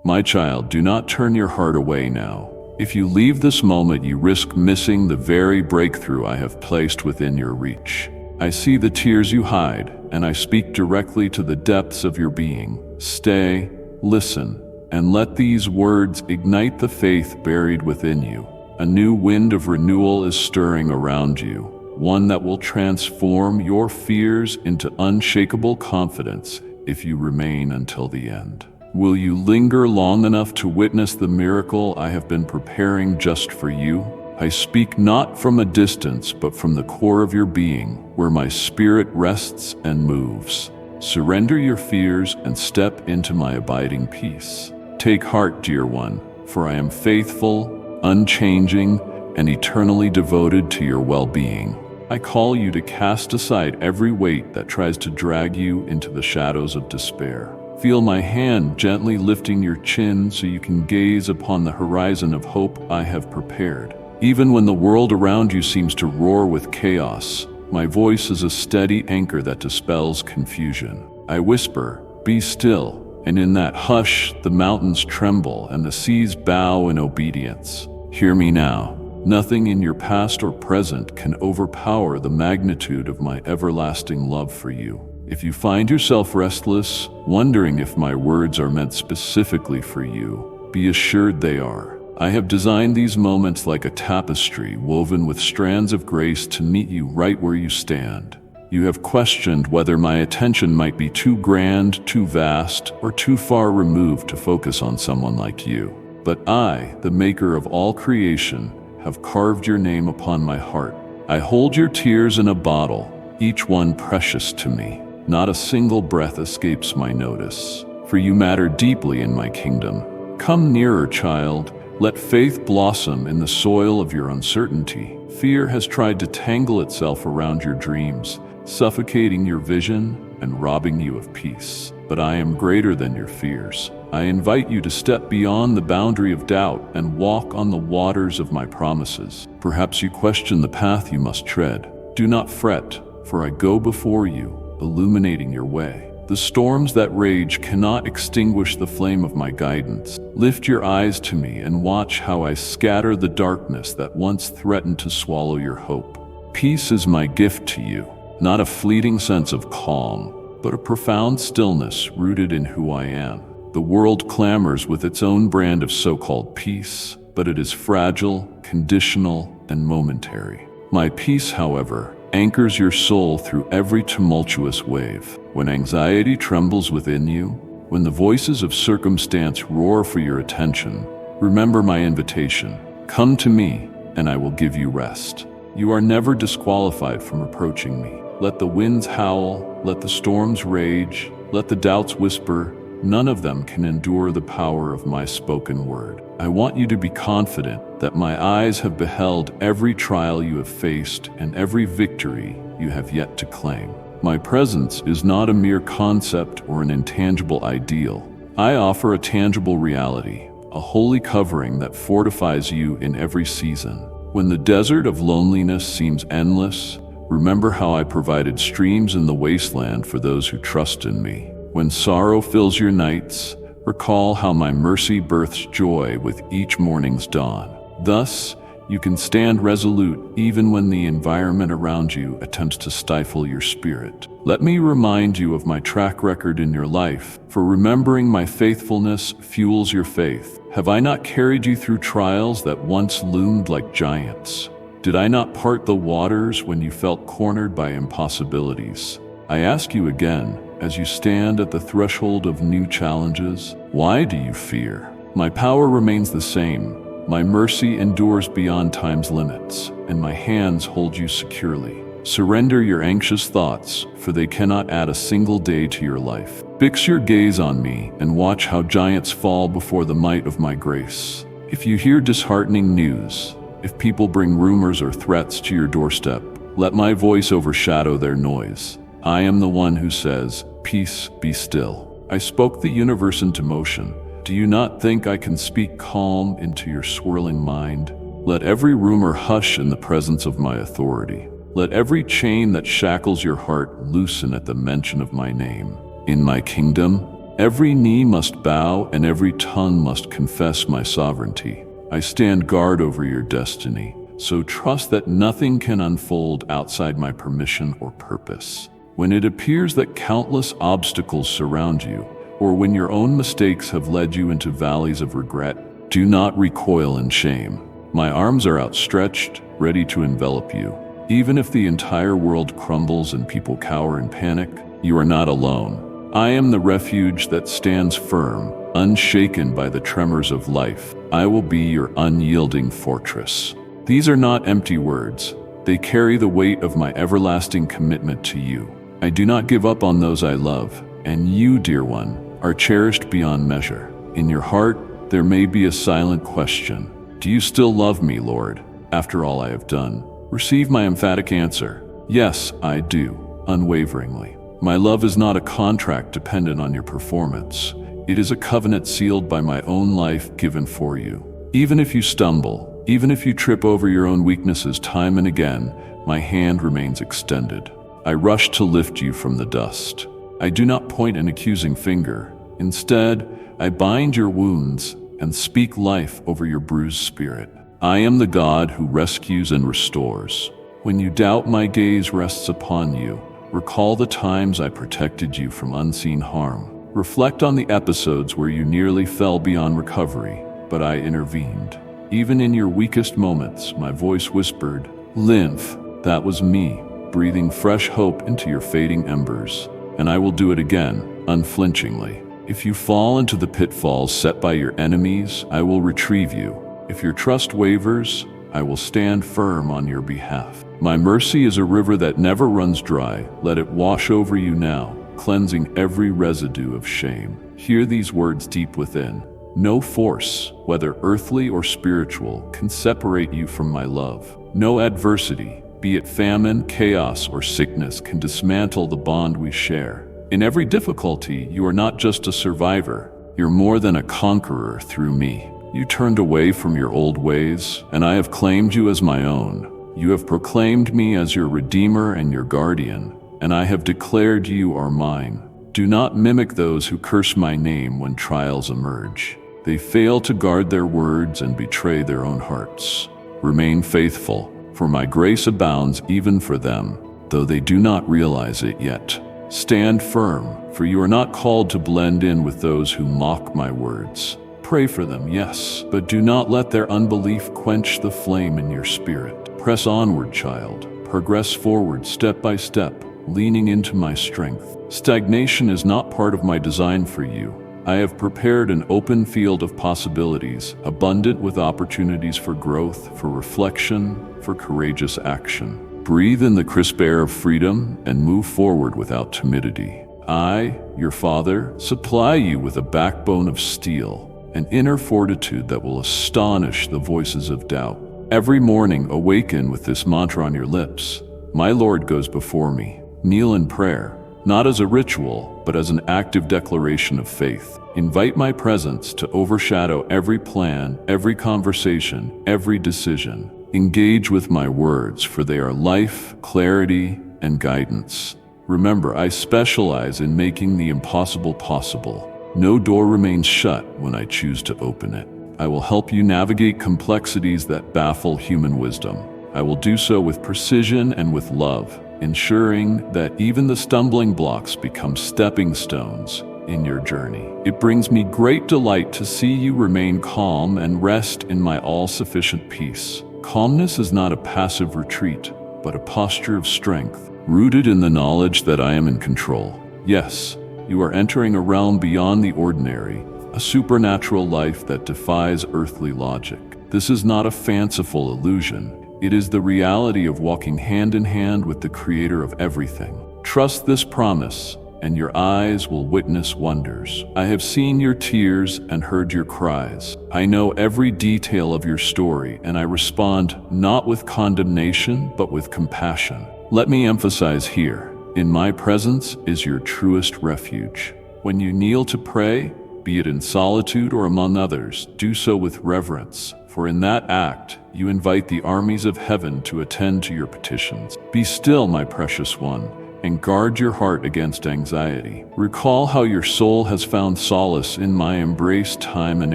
My child, do not turn your heart away now. If you leave this moment, you risk missing the very breakthrough I have placed within your reach. I see the tears you hide, and I speak directly to the depths of your being. Stay, listen, and let these words ignite the faith buried within you. A new wind of renewal is stirring around you, one that will transform your fears into unshakable confidence if you remain until the end. Will you linger long enough to witness the miracle I have been preparing just for you? I speak not from a distance, but from the core of your being, where my spirit rests and moves. Surrender your fears and step into my abiding peace. Take heart, dear one, for I am faithful, unchanging, and eternally devoted to your well-being. I call you to cast aside every weight that tries to drag you into the shadows of despair. Feel my hand gently lifting your chin so you can gaze upon the horizon of hope I have prepared. Even when the world around you seems to roar with chaos, my voice is a steady anchor that dispels confusion. I whisper, "Be still," and in that hush, the mountains tremble and the seas bow in obedience. Hear me now. Nothing in your past or present can overpower the magnitude of my everlasting love for you. If you find yourself restless, wondering if my words are meant specifically for you, be assured they are. I have designed these moments like a tapestry woven with strands of grace to meet you right where you stand. You have questioned whether my attention might be too grand, too vast, or too far removed to focus on someone like you. But I, the maker of all creation, have carved your name upon my heart. I hold your tears in a bottle, each one precious to me. Not a single breath escapes my notice, for you matter deeply in my kingdom. Come nearer, child. Let faith blossom in the soil of your uncertainty. Fear has tried to tangle itself around your dreams, suffocating your vision and robbing you of peace. But I am greater than your fears. I invite you to step beyond the boundary of doubt and walk on the waters of my promises. Perhaps you question the path you must tread. Do not fret, for I go before you, illuminating your way. The storms that rage cannot extinguish the flame of my guidance. Lift your eyes to me and watch how I scatter the darkness that once threatened to swallow your hope. Peace is my gift to you, not a fleeting sense of calm, but a profound stillness rooted in who I am. The world clamors with its own brand of so-called peace, but it is fragile, conditional, and momentary. My peace, however, anchors your soul through every tumultuous wave. When anxiety trembles within you, when the voices of circumstance roar for your attention, remember my invitation. Come to me, and I will give you rest. You are never disqualified from approaching me. Let the winds howl, let the storms rage, let the doubts whisper. None of them can endure the power of my spoken word. I want you to be confident that my eyes have beheld every trial you have faced and every victory you have yet to claim. My presence is not a mere concept or an intangible ideal. I offer a tangible reality, a holy covering that fortifies you in every season. When the desert of loneliness seems endless, remember how I provided streams in the wasteland for those who trust in me. When sorrow fills your nights, recall how my mercy births joy with each morning's dawn. Thus, you can stand resolute even when the environment around you attempts to stifle your spirit. Let me remind you of my track record in your life, for remembering my faithfulness fuels your faith. Have I not carried you through trials that once loomed like giants? Did I not part the waters when you felt cornered by impossibilities? I ask you again, as you stand at the threshold of new challenges, why do you fear? My power remains the same. My mercy endures beyond time's limits, and my hands hold you securely. Surrender your anxious thoughts, for they cannot add a single day to your life. Fix your gaze on me and watch how giants fall before the might of my grace. If you hear disheartening news, if people bring rumors or threats to your doorstep, let my voice overshadow their noise. I am the one who says, "Peace, be still." I spoke the universe into motion. Do you not think I can speak calm into your swirling mind? Let every rumor hush in the presence of my authority. Let every chain that shackles your heart loosen at the mention of my name. In my kingdom, Every knee must bow and every tongue must confess my sovereignty. I stand guard over your destiny, so trust that nothing can unfold outside my permission or purpose. When it appears that countless obstacles surround you, or when your own mistakes have led you into valleys of regret, do not recoil in shame. My arms are outstretched, ready to envelop you. Even if the entire world crumbles and people cower in panic, you are not alone. I am the refuge that stands firm, unshaken by the tremors of life. I will be your unyielding fortress. These are not empty words. They carry the weight of my everlasting commitment to you. I do not give up on those I love, and you, dear one, are cherished beyond measure. In your heart, there may be a silent question. Do you still love me, Lord, after all I have done? Receive my emphatic answer. Yes, I do, unwaveringly. My love is not a contract dependent on your performance. It is a covenant sealed by my own life given for you. Even if you stumble, even if you trip over your own weaknesses time and again, my hand remains extended. I rush to lift you from the dust. I do not point an accusing finger. Instead, I bind your wounds and speak life over your bruised spirit. I am the God who rescues and restores. When you doubt, my gaze rests upon you. Recall the times I protected you from unseen harm. Reflect on the episodes where you nearly fell beyond recovery, but I intervened. Even in your weakest moments, my voice whispered, "Lymph, that was me," breathing fresh hope into your fading embers. And I will do it again, unflinchingly. If you fall into the pitfalls set by your enemies, I will retrieve you. If your trust wavers, I will stand firm on your behalf. My mercy is a river that never runs dry. Let it wash over you now, cleansing every residue of shame. Hear these words deep within. No force, whether earthly or spiritual, can separate you from my love. No adversity, be it famine, chaos, or sickness, can dismantle the bond we share. In every difficulty, you are not just a survivor. You're more than a conqueror through me. You turned away from your old ways, and I have claimed you as my own. You have proclaimed me as your redeemer and your guardian, and I have declared you are mine. Do not mimic those who curse my name when trials emerge. They fail to guard their words and betray their own hearts. Remain faithful, for my grace abounds even for them, though they do not realize it yet. Stand firm, for you are not called to blend in with those who mock my words. Pray for them, yes, but do not let their unbelief quench the flame in your spirit. Press onward, child. Progress forward step by step, leaning into my strength. Stagnation is not part of my design for you. I have prepared an open field of possibilities, abundant with opportunities for growth, for reflection, for courageous action. Breathe in the crisp air of freedom and move forward without timidity. I, your Father, supply you with a backbone of steel, an inner fortitude that will astonish the voices of doubt. Every morning, awaken with this mantra on your lips. My Lord goes before me. Kneel in prayer, not as a ritual, but as an active declaration of faith. Invite my presence to overshadow every plan, every conversation, every decision. Engage with my words, for they are life, clarity, and guidance. Remember, I specialize in making the impossible possible. No door remains shut when I choose to open it. I will help you navigate complexities that baffle human wisdom. I will do so with precision and with love, ensuring that even the stumbling blocks become stepping stones in your journey. It brings me great delight to see you remain calm and rest in my all-sufficient peace. Calmness is not a passive retreat, but a posture of strength, rooted in the knowledge that I am in control. Yes, you are entering a realm beyond the ordinary, a supernatural life that defies earthly logic. This is not a fanciful illusion. It is the reality of walking hand in hand with the Creator of everything. Trust this promise, and your eyes will witness wonders. I have seen your tears and heard your cries. I know every detail of your story, and I respond not with condemnation, but with compassion. Let me emphasize here, in my presence is your truest refuge. When you kneel to pray, be it in solitude or among others, do so with reverence, for in that act, you invite the armies of heaven to attend to your petitions. Be still, my precious one, and guard your heart against anxiety. Recall how your soul has found solace in my embrace time and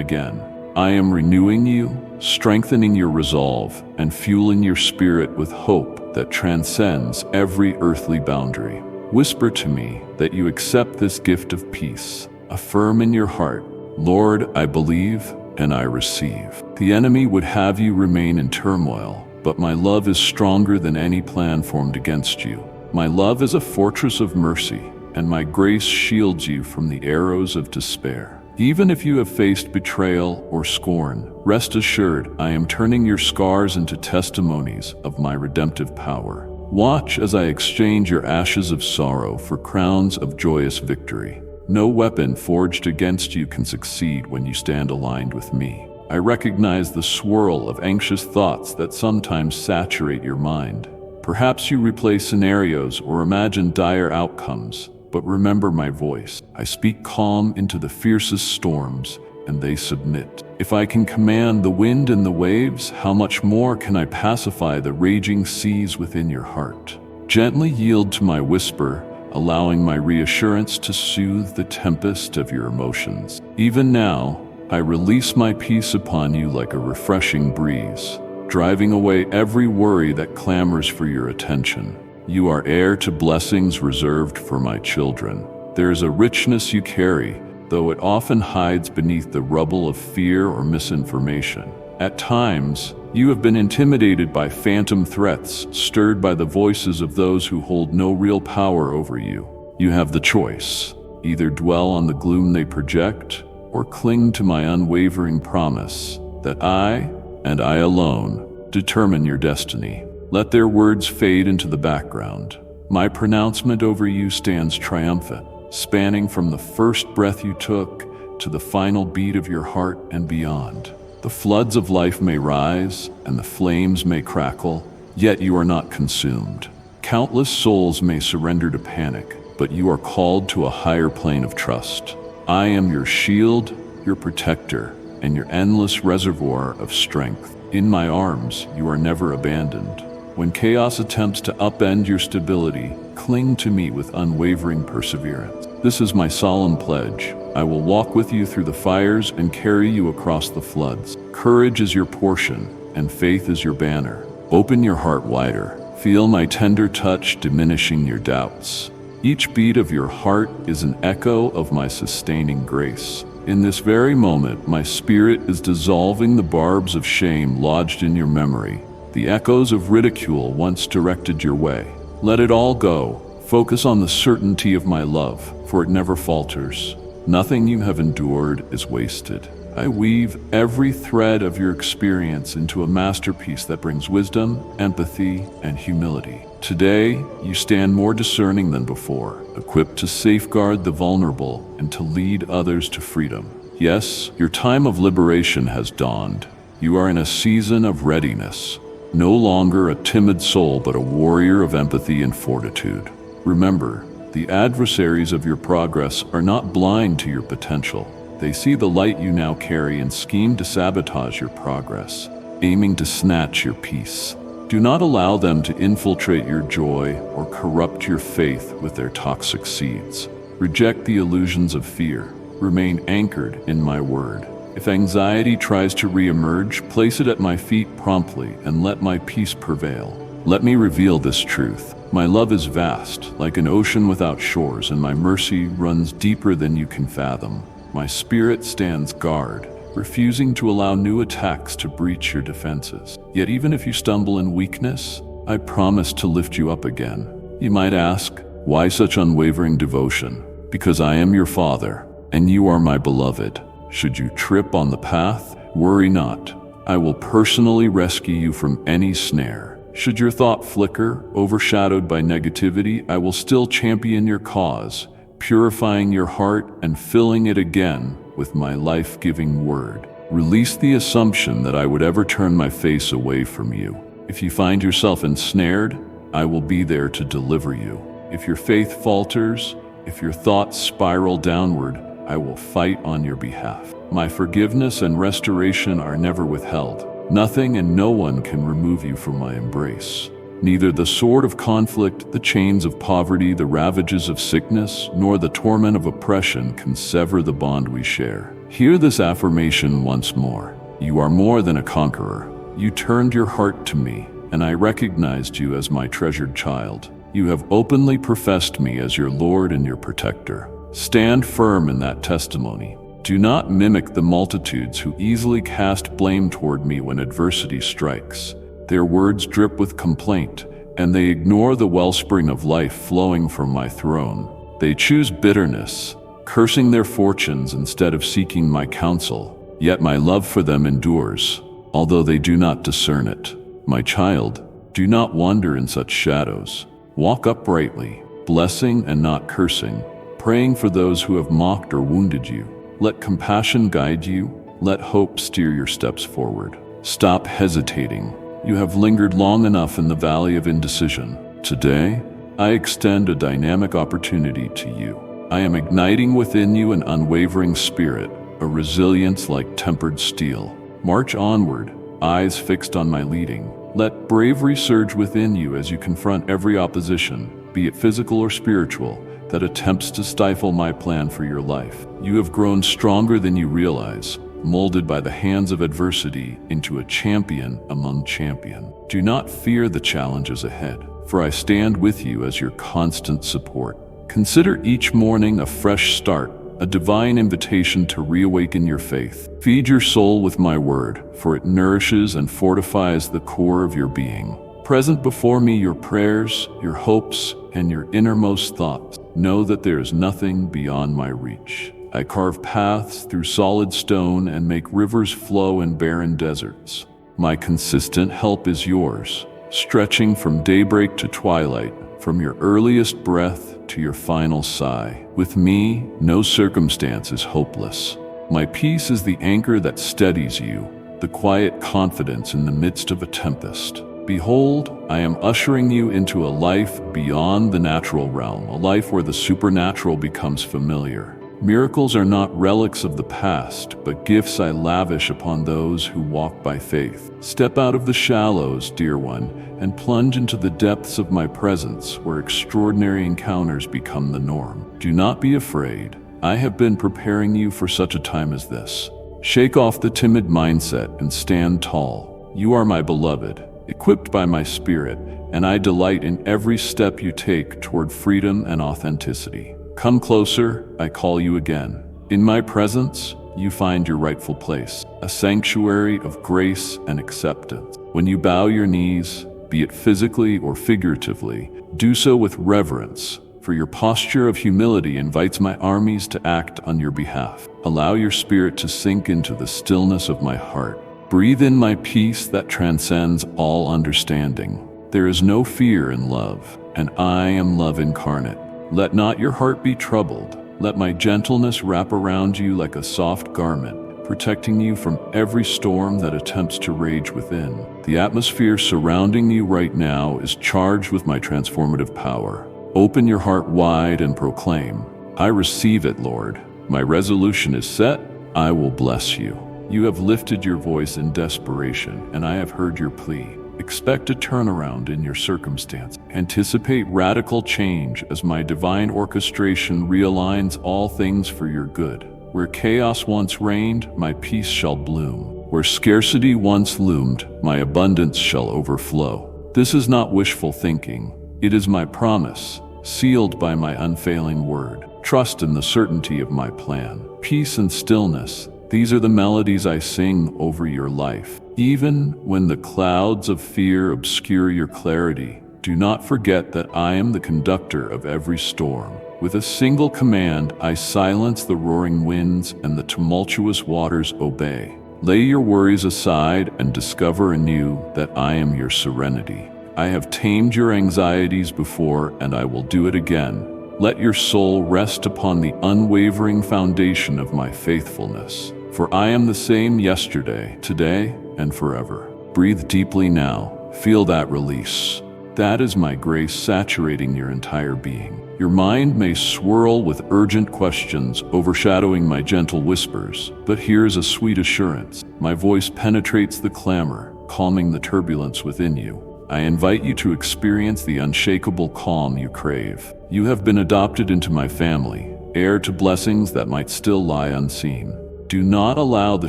again. I am renewing you, strengthening your resolve, and fueling your spirit with hope that transcends every earthly boundary. Whisper to me that you accept this gift of peace. Affirm in your heart, Lord, I believe and I receive. The enemy would have you remain in turmoil, but my love is stronger than any plan formed against you. My love is a fortress of mercy, and my grace shields you from the arrows of despair. Even if you have faced betrayal or scorn, rest assured I am turning your scars into testimonies of my redemptive power. Watch as I exchange your ashes of sorrow for crowns of joyous victory. No weapon forged against you can succeed when you stand aligned with me. I recognize the swirl of anxious thoughts that sometimes saturate your mind. Perhaps you replay scenarios or imagine dire outcomes, but remember my voice. I speak calm into the fiercest storms, and they submit. If I can command the wind and the waves, how much more can I pacify the raging seas within your heart? Gently yield to my whisper, allowing my reassurance to soothe the tempest of your emotions. Even now, I release my peace upon you like a refreshing breeze, driving away every worry that clamors for your attention. You are heir to blessings reserved for my children. There is a richness you carry, though it often hides beneath the rubble of fear or misinformation. At times, you have been intimidated by phantom threats, stirred by the voices of those who hold no real power over you. You have the choice: either dwell on the gloom they project, or cling to my unwavering promise that I, and I alone, determine your destiny. Let their words fade into the background. My pronouncement over you stands triumphant, spanning from the first breath you took to the final beat of your heart and beyond. The floods of life may rise, and the flames may crackle, yet you are not consumed. Countless souls may surrender to panic, but you are called to a higher plane of trust. I am your shield, your protector, and your endless reservoir of strength. In my arms, you are never abandoned. When chaos attempts to upend your stability, cling to me with unwavering perseverance. This is my solemn pledge. I will walk with you through the fires and carry you across the floods. Courage is your portion, and faith is your banner. Open your heart wider. Feel my tender touch diminishing your doubts. Each beat of your heart is an echo of my sustaining grace. In this very moment, my spirit is dissolving the barbs of shame lodged in your memory, the echoes of ridicule once directed your way. Let it all go. Focus on the certainty of my love, for it never falters. Nothing you have endured is wasted. I weave every thread of your experience into a masterpiece that brings wisdom, empathy, and humility. Today, you stand more discerning than before, equipped to safeguard the vulnerable and to lead others to freedom. Yes, your time of liberation has dawned. You are in a season of readiness, no longer a timid soul but a warrior of empathy and fortitude. Remember, the adversaries of your progress are not blind to your potential. They see the light you now carry and scheme to sabotage your progress, aiming to snatch your peace. Do not allow them to infiltrate your joy or corrupt your faith with their toxic seeds. Reject the illusions of fear. Remain anchored in my word. If anxiety tries to re-emerge, place it at my feet promptly and let my peace prevail. Let me reveal this truth. My love is vast, like an ocean without shores, and my mercy runs deeper than you can fathom. My spirit stands guard, refusing to allow new attacks to breach your defenses. Yet even if you stumble in weakness, I promise to lift you up again. You might ask, why such unwavering devotion? Because I am your Father, and you are my beloved. Should you trip on the path, worry not. I will personally rescue you from any snare. Should your thought flicker, overshadowed by negativity, I will still champion your cause, purifying your heart and filling it again with my life-giving word. Release the assumption that I would ever turn my face away from you. If you find yourself ensnared, I will be there to deliver you. If your faith falters, if your thoughts spiral downward, I will fight on your behalf. My forgiveness and restoration are never withheld. Nothing and no one can remove you from my embrace. Neither the sword of conflict, the chains of poverty, the ravages of sickness, nor the torment of oppression can sever the bond we share. Hear this affirmation once more. You are more than a conqueror. You turned your heart to me, and I recognized you as my treasured child. You have openly professed me as your Lord and your protector. Stand firm in that testimony. Do not mimic the multitudes who easily cast blame toward me when adversity strikes. Their words drip with complaint, and they ignore the wellspring of life flowing from my throne. They choose bitterness, cursing their fortunes instead of seeking my counsel. Yet my love for them endures, although they do not discern it. My child, do not wander in such shadows. Walk uprightly, blessing and not cursing, praying for those who have mocked or wounded you. Let compassion guide you. Let hope steer your steps forward. Stop hesitating. You have lingered long enough in the valley of indecision. Today, I extend a dynamic opportunity to you. I am igniting within you an unwavering spirit, a resilience like tempered steel. March onward, eyes fixed on my leading. Let bravery surge within you as you confront every opposition, be it physical or spiritual, that attempts to stifle my plan for your life. You have grown stronger than you realize, molded by the hands of adversity into a champion among champions. Do not fear the challenges ahead, for I stand with you as your constant support. Consider each morning a fresh start, a divine invitation to reawaken your faith. Feed your soul with my word, for it nourishes and fortifies the core of your being. Present before me your prayers, your hopes, and your innermost thoughts. Know that there is nothing beyond my reach. I carve paths through solid stone and make rivers flow in barren deserts. My consistent help is yours, stretching from daybreak to twilight, from your earliest breath to your final sigh. With me, no circumstance is hopeless. My peace is the anchor that steadies you, the quiet confidence in the midst of a tempest. Behold, I am ushering you into a life beyond the natural realm, a life where the supernatural becomes familiar. Miracles are not relics of the past, but gifts I lavish upon those who walk by faith. Step out of the shallows, dear one, and plunge into the depths of my presence, where extraordinary encounters become the norm. Do not be afraid. I have been preparing you for such a time as this. Shake off the timid mindset and stand tall. You are my beloved, equipped by my spirit, and I delight in every step you take toward freedom and authenticity. Come closer, I call you again. In my presence, you find your rightful place, a sanctuary of grace and acceptance. When you bow your knees, be it physically or figuratively, do so with reverence, for your posture of humility invites my armies to act on your behalf. Allow your spirit to sink into the stillness of my heart. Breathe in my peace that transcends all understanding. There is no fear in love, and I am love incarnate. Let not your heart be troubled. Let my gentleness wrap around you like a soft garment, protecting you from every storm that attempts to rage within. The atmosphere surrounding you right now is charged with my transformative power. Open your heart wide and proclaim, I receive it, Lord. My resolution is set. I will bless you. You have lifted your voice in desperation, and I have heard your plea. Expect a turnaround in your circumstance. Anticipate radical change as my divine orchestration realigns all things for your good. Where chaos once reigned, my peace shall bloom. Where scarcity once loomed, my abundance shall overflow. This is not wishful thinking. It is my promise, sealed by my unfailing word. Trust in the certainty of my plan. Peace and stillness, these are the melodies I sing over your life. Even when the clouds of fear obscure your clarity, do not forget that I am the conductor of every storm. With a single command, I silence the roaring winds and the tumultuous waters obey. Lay your worries aside and discover anew that I am your serenity. I have tamed your anxieties before, and I will do it again. Let your soul rest upon the unwavering foundation of my faithfulness. For I am the same yesterday, today, and forever. Breathe deeply now. Feel that release. That is my grace saturating your entire being. Your mind may swirl with urgent questions, overshadowing my gentle whispers, but here is a sweet assurance. My voice penetrates the clamor, calming the turbulence within you. I invite you to experience the unshakable calm you crave. You have been adopted into my family, heir to blessings that might still lie unseen. Do not allow the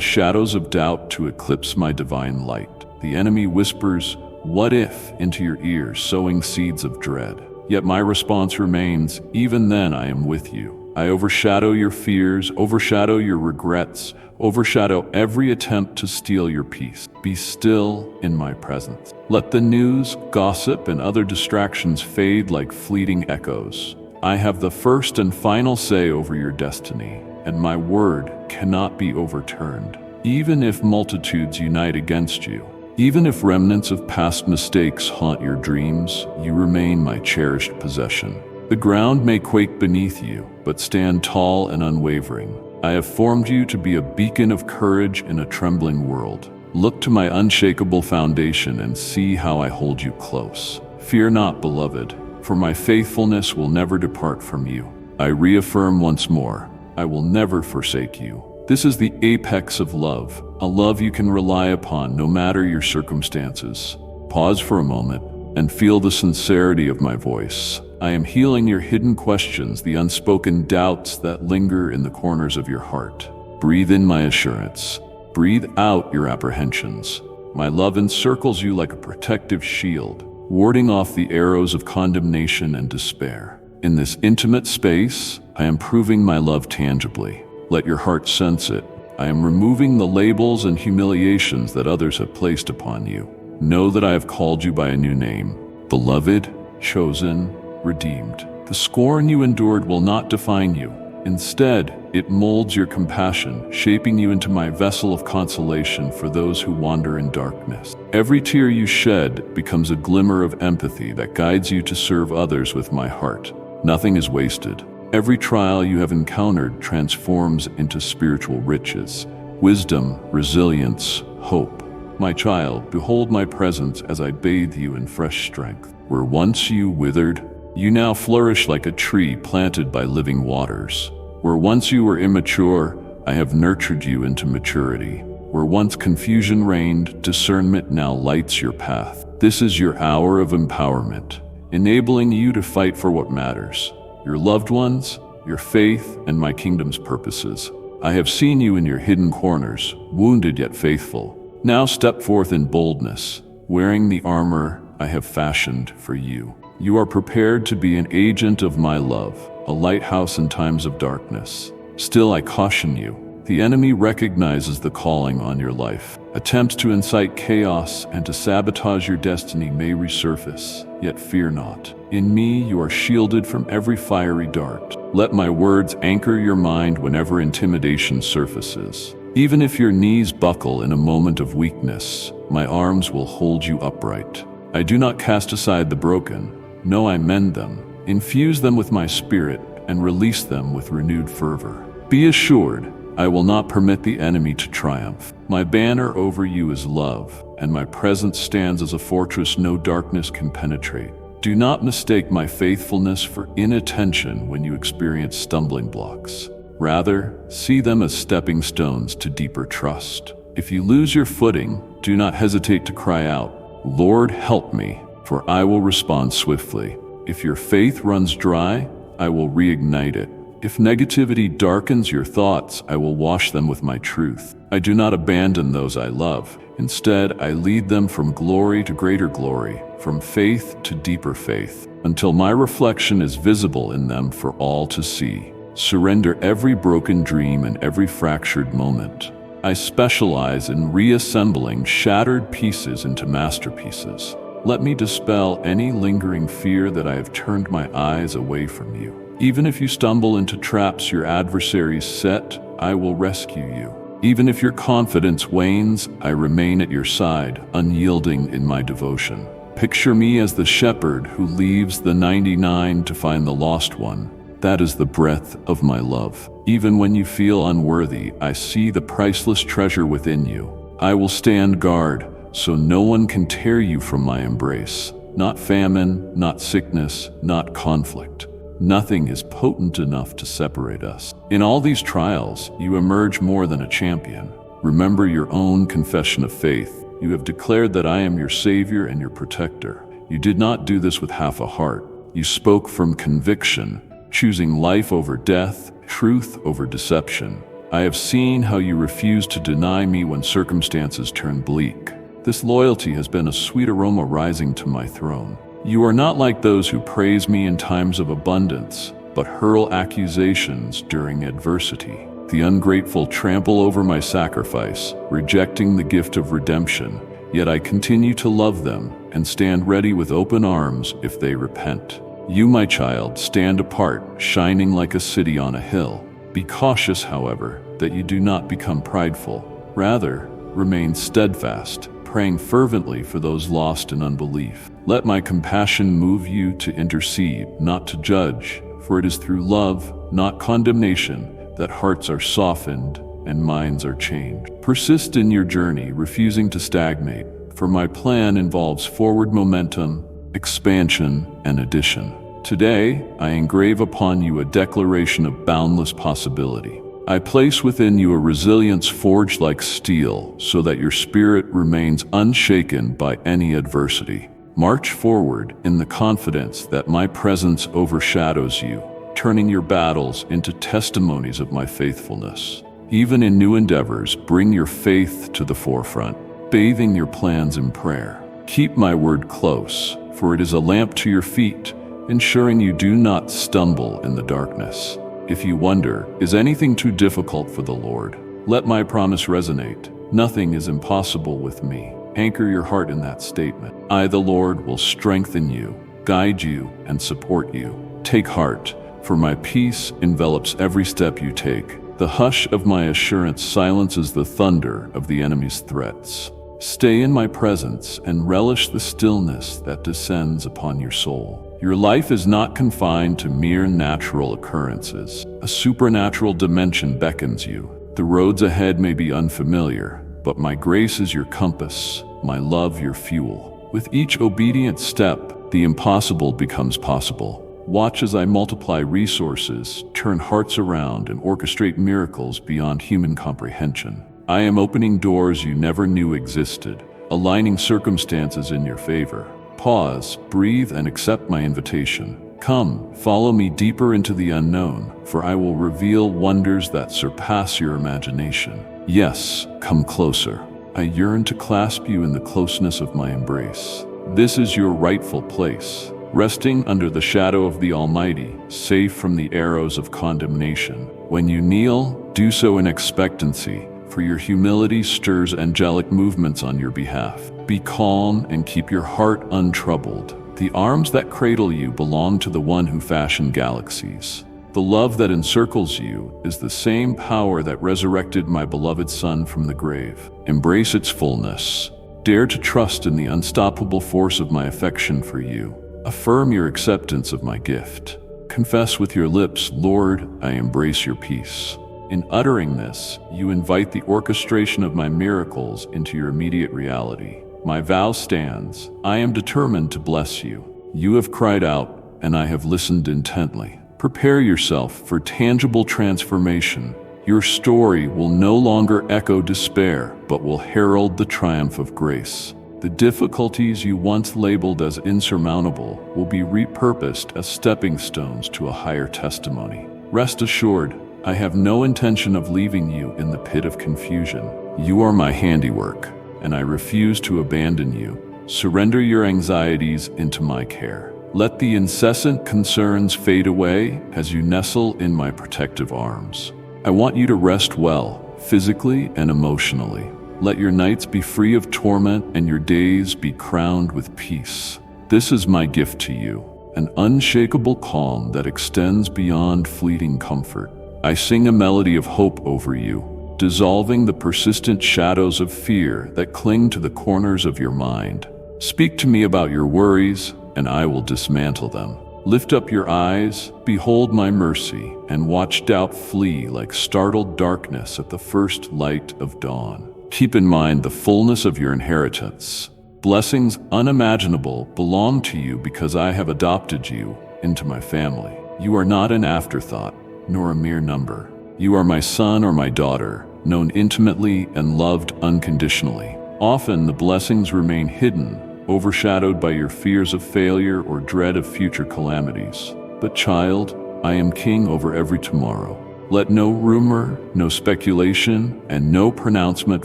shadows of doubt to eclipse my divine light. The enemy whispers, "What if?" into your ears, sowing seeds of dread. Yet my response remains, "Even then I am with you." I overshadow your fears, overshadow your regrets, overshadow every attempt to steal your peace. Be still in my presence. Let the news, gossip, and other distractions fade like fleeting echoes. I have the first and final say over your destiny, and my word cannot be overturned. Even if multitudes unite against you, even if remnants of past mistakes haunt your dreams, you remain my cherished possession. The ground may quake beneath you, but stand tall and unwavering. I have formed you to be a beacon of courage in a trembling world. Look to my unshakable foundation and see how I hold you close. Fear not, beloved, for my faithfulness will never depart from you. I reaffirm once more, I will never forsake you. This is the apex of love, a love you can rely upon no matter your circumstances. Pause for a moment and feel the sincerity of my voice. I am healing your hidden questions, the unspoken doubts that linger in the corners of your heart. Breathe in my assurance. Breathe out your apprehensions. My love encircles you like a protective shield, warding off the arrows of condemnation and despair. In this intimate space, I am proving my love tangibly. Let your heart sense it. I am removing the labels and humiliations that others have placed upon you. Know that I have called you by a new name, beloved, chosen, redeemed. The scorn you endured will not define you. Instead, it molds your compassion, shaping you into my vessel of consolation for those who wander in darkness. Every tear you shed becomes a glimmer of empathy that guides you to serve others with my heart. Nothing is wasted. Every trial you have encountered transforms into spiritual riches, wisdom, resilience, hope. My child, behold my presence as I bathe you in fresh strength. Where once you withered, you now flourish like a tree planted by living waters. Where once you were immature, I have nurtured you into maturity. Where once confusion reigned, discernment now lights your path. This is your hour of empowerment, enabling you to fight for what matters: your loved ones, your faith, and my kingdom's purposes. I have seen you in your hidden corners, wounded yet faithful. Now step forth in boldness, wearing the armor I have fashioned for you. You are prepared to be an agent of my love, a lighthouse in times of darkness. Still, I caution you. The enemy recognizes the calling on your life. Attempts to incite chaos and to sabotage your destiny may resurface, yet fear not. In me, you are shielded from every fiery dart. Let my words anchor your mind whenever intimidation surfaces. Even if your knees buckle in a moment of weakness, my arms will hold you upright. I do not cast aside the broken. No, I mend them, infuse them with my spirit, and release them with renewed fervor. Be assured, I will not permit the enemy to triumph. My banner over you is love, and my presence stands as a fortress no darkness can penetrate. Do not mistake my faithfulness for inattention when you experience stumbling blocks. Rather, see them as stepping stones to deeper trust. If you lose your footing, do not hesitate to cry out, "Lord, help me," for I will respond swiftly. If your faith runs dry, I will reignite it. If negativity darkens your thoughts, I will wash them with my truth. I do not abandon those I love. Instead, I lead them from glory to greater glory, from faith to deeper faith, until my reflection is visible in them for all to see. Surrender every broken dream and every fractured moment. I specialize in reassembling shattered pieces into masterpieces. Let me dispel any lingering fear that I have turned my eyes away from you. Even if you stumble into traps your adversaries set, I will rescue you. Even if your confidence wanes, I remain at your side, unyielding in my devotion. Picture me as the shepherd who leaves the 99 to find the lost one. That is the breath of my love. Even when you feel unworthy, I see the priceless treasure within you. I will stand guard, so no one can tear you from my embrace. Not famine, not sickness, not conflict. Nothing is potent enough to separate us. In all these trials, you emerge more than a champion. Remember your own confession of faith. You have declared that I am your Savior and your protector. You did not do this with half a heart. You spoke from conviction, choosing life over death, truth over deception. I have seen how you refuse to deny me when circumstances turn bleak. This loyalty has been a sweet aroma rising to my throne. You are not like those who praise me in times of abundance, but hurl accusations during adversity. The ungrateful trample over my sacrifice, rejecting the gift of redemption, yet I continue to love them and stand ready with open arms if they repent. You, my child, stand apart, shining like a city on a hill. Be cautious, however, that you do not become prideful. Rather, remain steadfast, praying fervently for those lost in unbelief. Let my compassion move you to intercede, not to judge, for it is through love, not condemnation, that hearts are softened and minds are changed. Persist in your journey, refusing to stagnate, for my plan involves forward momentum, expansion, and addition. Today, I engrave upon you a declaration of boundless possibility. I place within you a resilience forged like steel, so that your spirit remains unshaken by any adversity. March forward in the confidence that my presence overshadows you, turning your battles into testimonies of my faithfulness. Even in new endeavors, bring your faith to the forefront, bathing your plans in prayer. Keep my word close, for it is a lamp to your feet, ensuring you do not stumble in the darkness. If you wonder, is anything too difficult for the Lord? Let my promise resonate. Nothing is impossible with me. Anchor your heart in that statement. I, the Lord, will strengthen you, guide you, and support you. Take heart, for my peace envelops every step you take. The hush of my assurance silences the thunder of the enemy's threats. Stay in my presence and relish the stillness that descends upon your soul. Your life is not confined to mere natural occurrences. A supernatural dimension beckons you. The roads ahead may be unfamiliar, but my grace is your compass, my love your fuel. With each obedient step, the impossible becomes possible. Watch as I multiply resources, turn hearts around, and orchestrate miracles beyond human comprehension. I am opening doors you never knew existed, aligning circumstances in your favor. Pause, breathe, and accept my invitation. Come, follow me deeper into the unknown, for I will reveal wonders that surpass your imagination. Yes, come closer. I yearn to clasp you in the closeness of my embrace. This is your rightful place, resting under the shadow of the Almighty, safe from the arrows of condemnation. When you kneel, do so in expectancy, for your humility stirs angelic movements on your behalf. Be calm and keep your heart untroubled. The arms that cradle you belong to the one who fashioned galaxies. The love that encircles you is the same power that resurrected my beloved Son from the grave. Embrace its fullness. Dare to trust in the unstoppable force of my affection for you. Affirm your acceptance of my gift. Confess with your lips, Lord, I embrace your peace. In uttering this, you invite the orchestration of my miracles into your immediate reality. My vow stands. I am determined to bless you. You have cried out, and I have listened intently. Prepare yourself for tangible transformation. Your story will no longer echo despair, but will herald the triumph of grace. The difficulties you once labeled as insurmountable will be repurposed as stepping stones to a higher testimony. Rest assured, I have no intention of leaving you in the pit of confusion. You are my handiwork, and I refuse to abandon you. Surrender your anxieties into my care. Let the incessant concerns fade away as you nestle in my protective arms. I want you to rest well, physically and emotionally. Let your nights be free of torment and your days be crowned with peace. This is my gift to you, an unshakable calm that extends beyond fleeting comfort. I sing a melody of hope over you, dissolving the persistent shadows of fear that cling to the corners of your mind. Speak to me about your worries, and I will dismantle them. Lift up your eyes, behold my mercy, and watch doubt flee like startled darkness at the first light of dawn. Keep in mind the fullness of your inheritance. Blessings unimaginable belong to you because I have adopted you into my family. You are not an afterthought, nor a mere number. You are my son or my daughter, known intimately and loved unconditionally. Often the blessings remain hidden, overshadowed by your fears of failure or dread of future calamities. But child, I am king over every tomorrow. Let no rumor, no speculation, and no pronouncement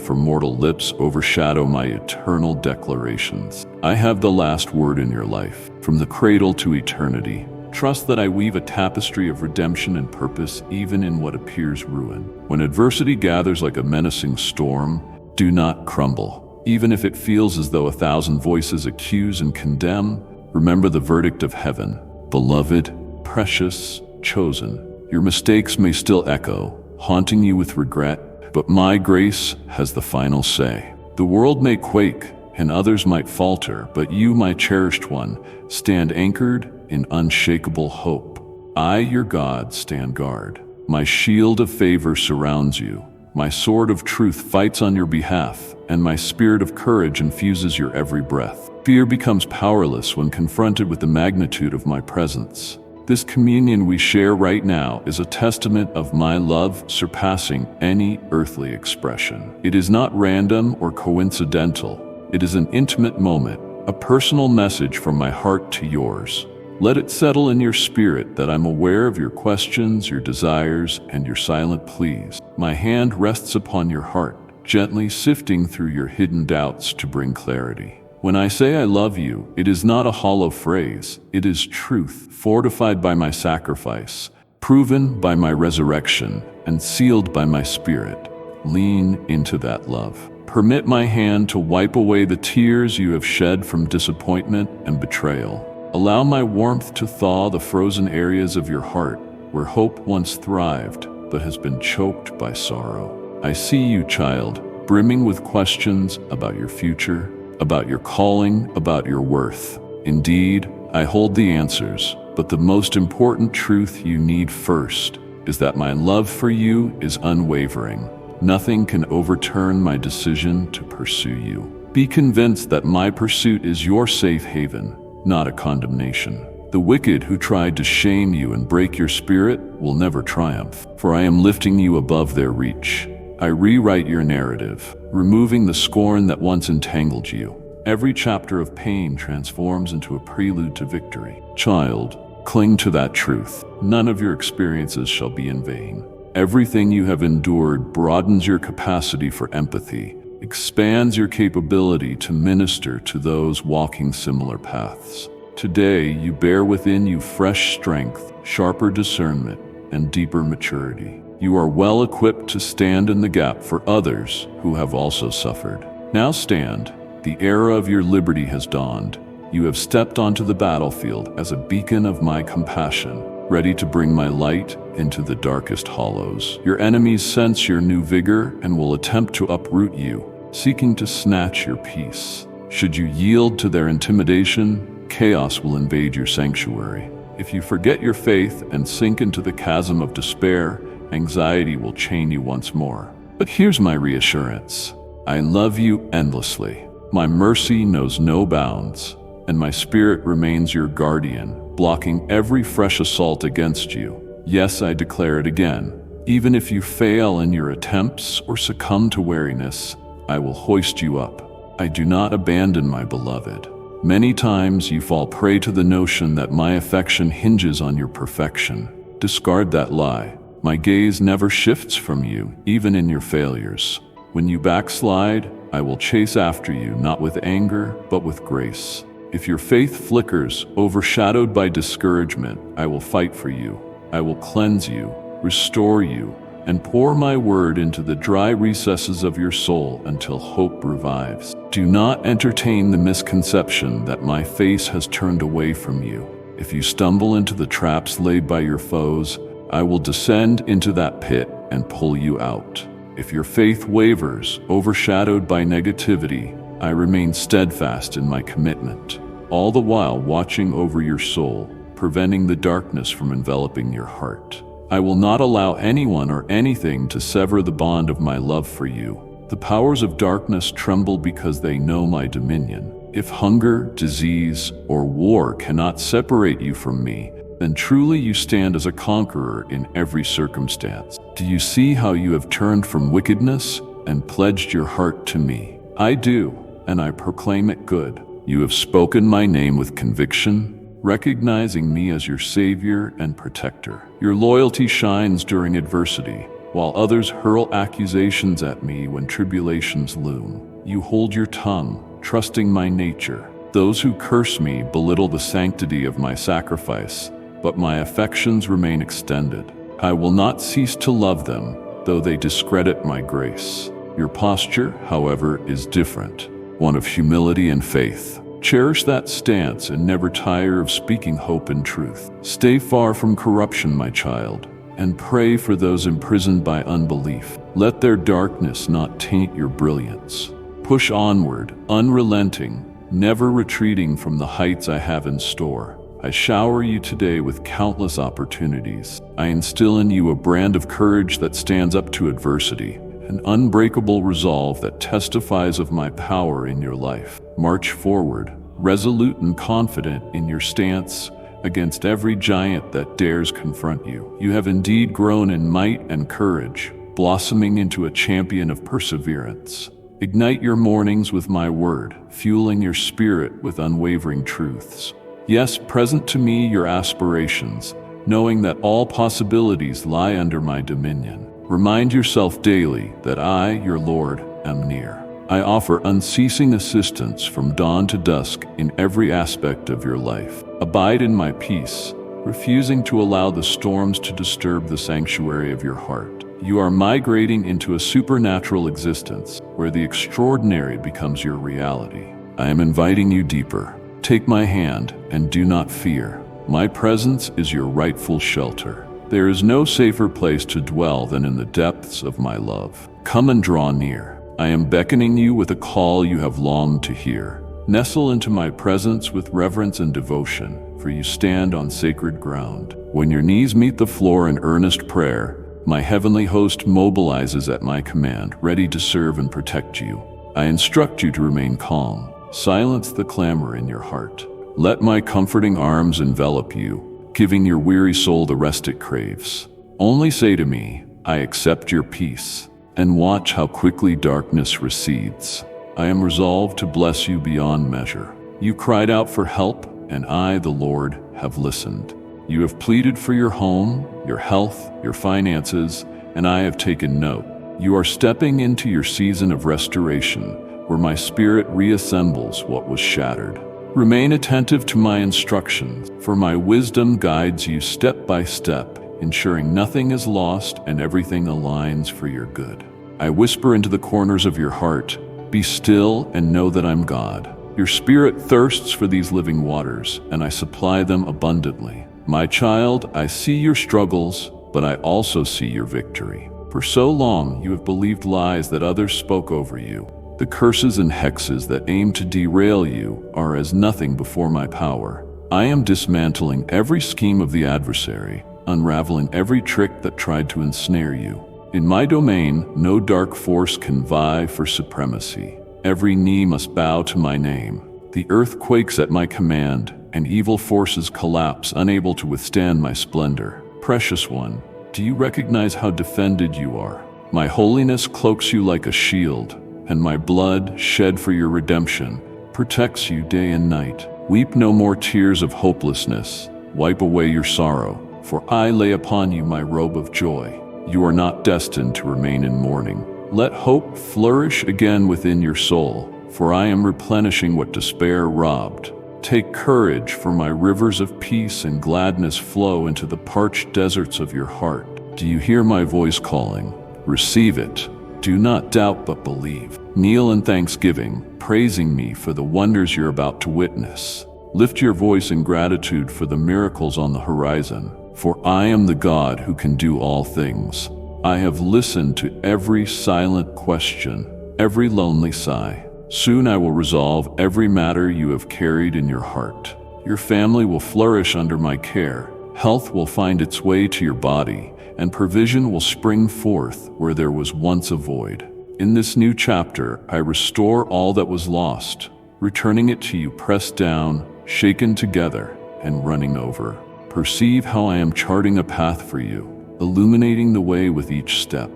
from mortal lips overshadow my eternal declarations. I have the last word in your life, from the cradle to eternity. Trust that I weave a tapestry of redemption and purpose even in what appears ruin. When adversity gathers like a menacing storm, do not crumble. Even if it feels as though 1,000 voices accuse and condemn, remember the verdict of heaven. Beloved, precious, chosen. Your mistakes may still echo, haunting you with regret, but my grace has the final say. The world may quake, and others might falter, but you, my cherished one, stand anchored in unshakable hope. I, your God, stand guard. My shield of favor surrounds you. My sword of truth fights on your behalf, and my spirit of courage infuses your every breath. Fear becomes powerless when confronted with the magnitude of my presence. This communion we share right now is a testament of my love surpassing any earthly expression. It is not random or coincidental. It is an intimate moment, a personal message from my heart to yours. Let it settle in your spirit that I'm aware of your questions, your desires, and your silent pleas. My hand rests upon your heart, gently sifting through your hidden doubts to bring clarity. When I say I love you, it is not a hollow phrase. It is truth, fortified by my sacrifice, proven by my resurrection, and sealed by my spirit. Lean into that love. Permit my hand to wipe away the tears you have shed from disappointment and betrayal. Allow my warmth to thaw the frozen areas of your heart, where hope once thrived, but has been choked by sorrow. I see you, child, brimming with questions about your future, about your calling, about your worth. Indeed, I hold the answers, but the most important truth you need first is that my love for you is unwavering. Nothing can overturn my decision to pursue you. Be convinced that my pursuit is your safe haven, not a condemnation. The wicked who tried to shame you and break your spirit will never triumph, for I am lifting you above their reach. I rewrite your narrative, removing the scorn that once entangled you. Every chapter of pain transforms into a prelude to victory. Child, cling to that truth. None of your experiences shall be in vain. Everything you have endured broadens your capacity for empathy, expands your capability to minister to those walking similar paths. Today, you bear within you fresh strength, sharper discernment, and deeper maturity. You are well equipped to stand in the gap for others who have also suffered. Now stand. The era of your liberty has dawned. You have stepped onto the battlefield as a beacon of my compassion, ready to bring my light into the darkest hollows. Your enemies sense your new vigor and will attempt to uproot you, seeking to snatch your peace. Should you yield to their intimidation, chaos will invade your sanctuary. If you forget your faith and sink into the chasm of despair, anxiety will chain you once more. But here's my reassurance. I love you endlessly. My mercy knows no bounds, and my spirit remains your guardian, blocking every fresh assault against you. Yes, I declare it again. Even if you fail in your attempts or succumb to weariness, I will hoist you up. I do not abandon my beloved. Many times you fall prey to the notion that my affection hinges on your perfection. Discard that lie. My gaze never shifts from you, even in your failures. When you backslide, I will chase after you, not with anger, but with grace. If your faith flickers, overshadowed by discouragement, I will fight for you. I will cleanse you, restore you, and pour my word into the dry recesses of your soul until hope revives. Do not entertain the misconception that my face has turned away from you. If you stumble into the traps laid by your foes, I will descend into that pit and pull you out. If your faith wavers, overshadowed by negativity, I remain steadfast in my commitment, all the while watching over your soul, preventing the darkness from enveloping your heart. I will not allow anyone or anything to sever the bond of my love for you. The powers of darkness tremble because they know my dominion. If hunger, disease, or war cannot separate you from me, then truly you stand as a conqueror in every circumstance. Do you see how you have turned from wickedness and pledged your heart to me? I do, and I proclaim it good. You have spoken my name with conviction, recognizing me as your Savior and Protector. Your loyalty shines during adversity, while others hurl accusations at me when tribulations loom. You hold your tongue, trusting my nature. Those who curse me belittle the sanctity of my sacrifice, but my affections remain extended. I will not cease to love them, though they discredit my grace. Your posture, however, is different, one of humility and faith. Cherish that stance and never tire of speaking hope and truth. Stay far from corruption, my child, and pray for those imprisoned by unbelief. Let their darkness not taint your brilliance. Push onward, unrelenting, never retreating from the heights I have in store. I shower you today with countless opportunities. I instill in you a brand of courage that stands up to adversity, an unbreakable resolve that testifies of my power in your life. March forward, resolute and confident in your stance against every giant that dares confront you. You have indeed grown in might and courage, blossoming into a champion of perseverance. Ignite your mornings with my word, fueling your spirit with unwavering truths. Yes, present to me your aspirations, knowing that all possibilities lie under my dominion. Remind yourself daily that I, your Lord, am near. I offer unceasing assistance from dawn to dusk in every aspect of your life. Abide in my peace, refusing to allow the storms to disturb the sanctuary of your heart. You are migrating into a supernatural existence where the extraordinary becomes your reality. I am inviting you deeper. Take my hand and do not fear. My presence is your rightful shelter. There is no safer place to dwell than in the depths of my love. Come and draw near. I am beckoning you with a call you have longed to hear. Nestle into my presence with reverence and devotion, for you stand on sacred ground. When your knees meet the floor in earnest prayer, my heavenly host mobilizes at my command, ready to serve and protect you. I instruct you to remain calm. Silence the clamor in your heart. Let my comforting arms envelop you, giving your weary soul the rest it craves. Only say to me, I accept your peace, and watch how quickly darkness recedes. I am resolved to bless you beyond measure. You cried out for help, and I, the Lord, have listened. You have pleaded for your home, your health, your finances, and I have taken note. You are stepping into your season of restoration, where my spirit reassembles what was shattered. Remain attentive to my instructions, for my wisdom guides you step by step, ensuring nothing is lost and everything aligns for your good. I whisper into the corners of your heart, be still and know that I'm God. Your spirit thirsts for these living waters, and I supply them abundantly. My child, I see your struggles, but I also see your victory. For so long, you have believed lies that others spoke over you. The curses and hexes that aim to derail you are as nothing before my power. I am dismantling every scheme of the adversary, unraveling every trick that tried to ensnare you. In my domain, no dark force can vie for supremacy. Every knee must bow to my name. The earth quakes at my command, and evil forces collapse, unable to withstand my splendor. Precious one, do you recognize how defended you are? My holiness cloaks you like a shield, and my blood, shed for your redemption, protects you day and night. Weep no more tears of hopelessness. Wipe away your sorrow, for I lay upon you my robe of joy. You are not destined to remain in mourning. Let hope flourish again within your soul, for I am replenishing what despair robbed. Take courage, for my rivers of peace and gladness flow into the parched deserts of your heart. Do you hear my voice calling? Receive it. Do not doubt but believe. Kneel in thanksgiving, praising me for the wonders you're about to witness. Lift your voice in gratitude for the miracles on the horizon, for I am the God who can do all things. I have listened to every silent question, every lonely sigh. Soon I will resolve every matter you have carried in your heart. Your family will flourish under my care. Health will find its way to your body, and provision will spring forth where there was once a void. In this new chapter, I restore all that was lost, returning it to you pressed down, shaken together, and running over. Perceive how I am charting a path for you, illuminating the way with each step.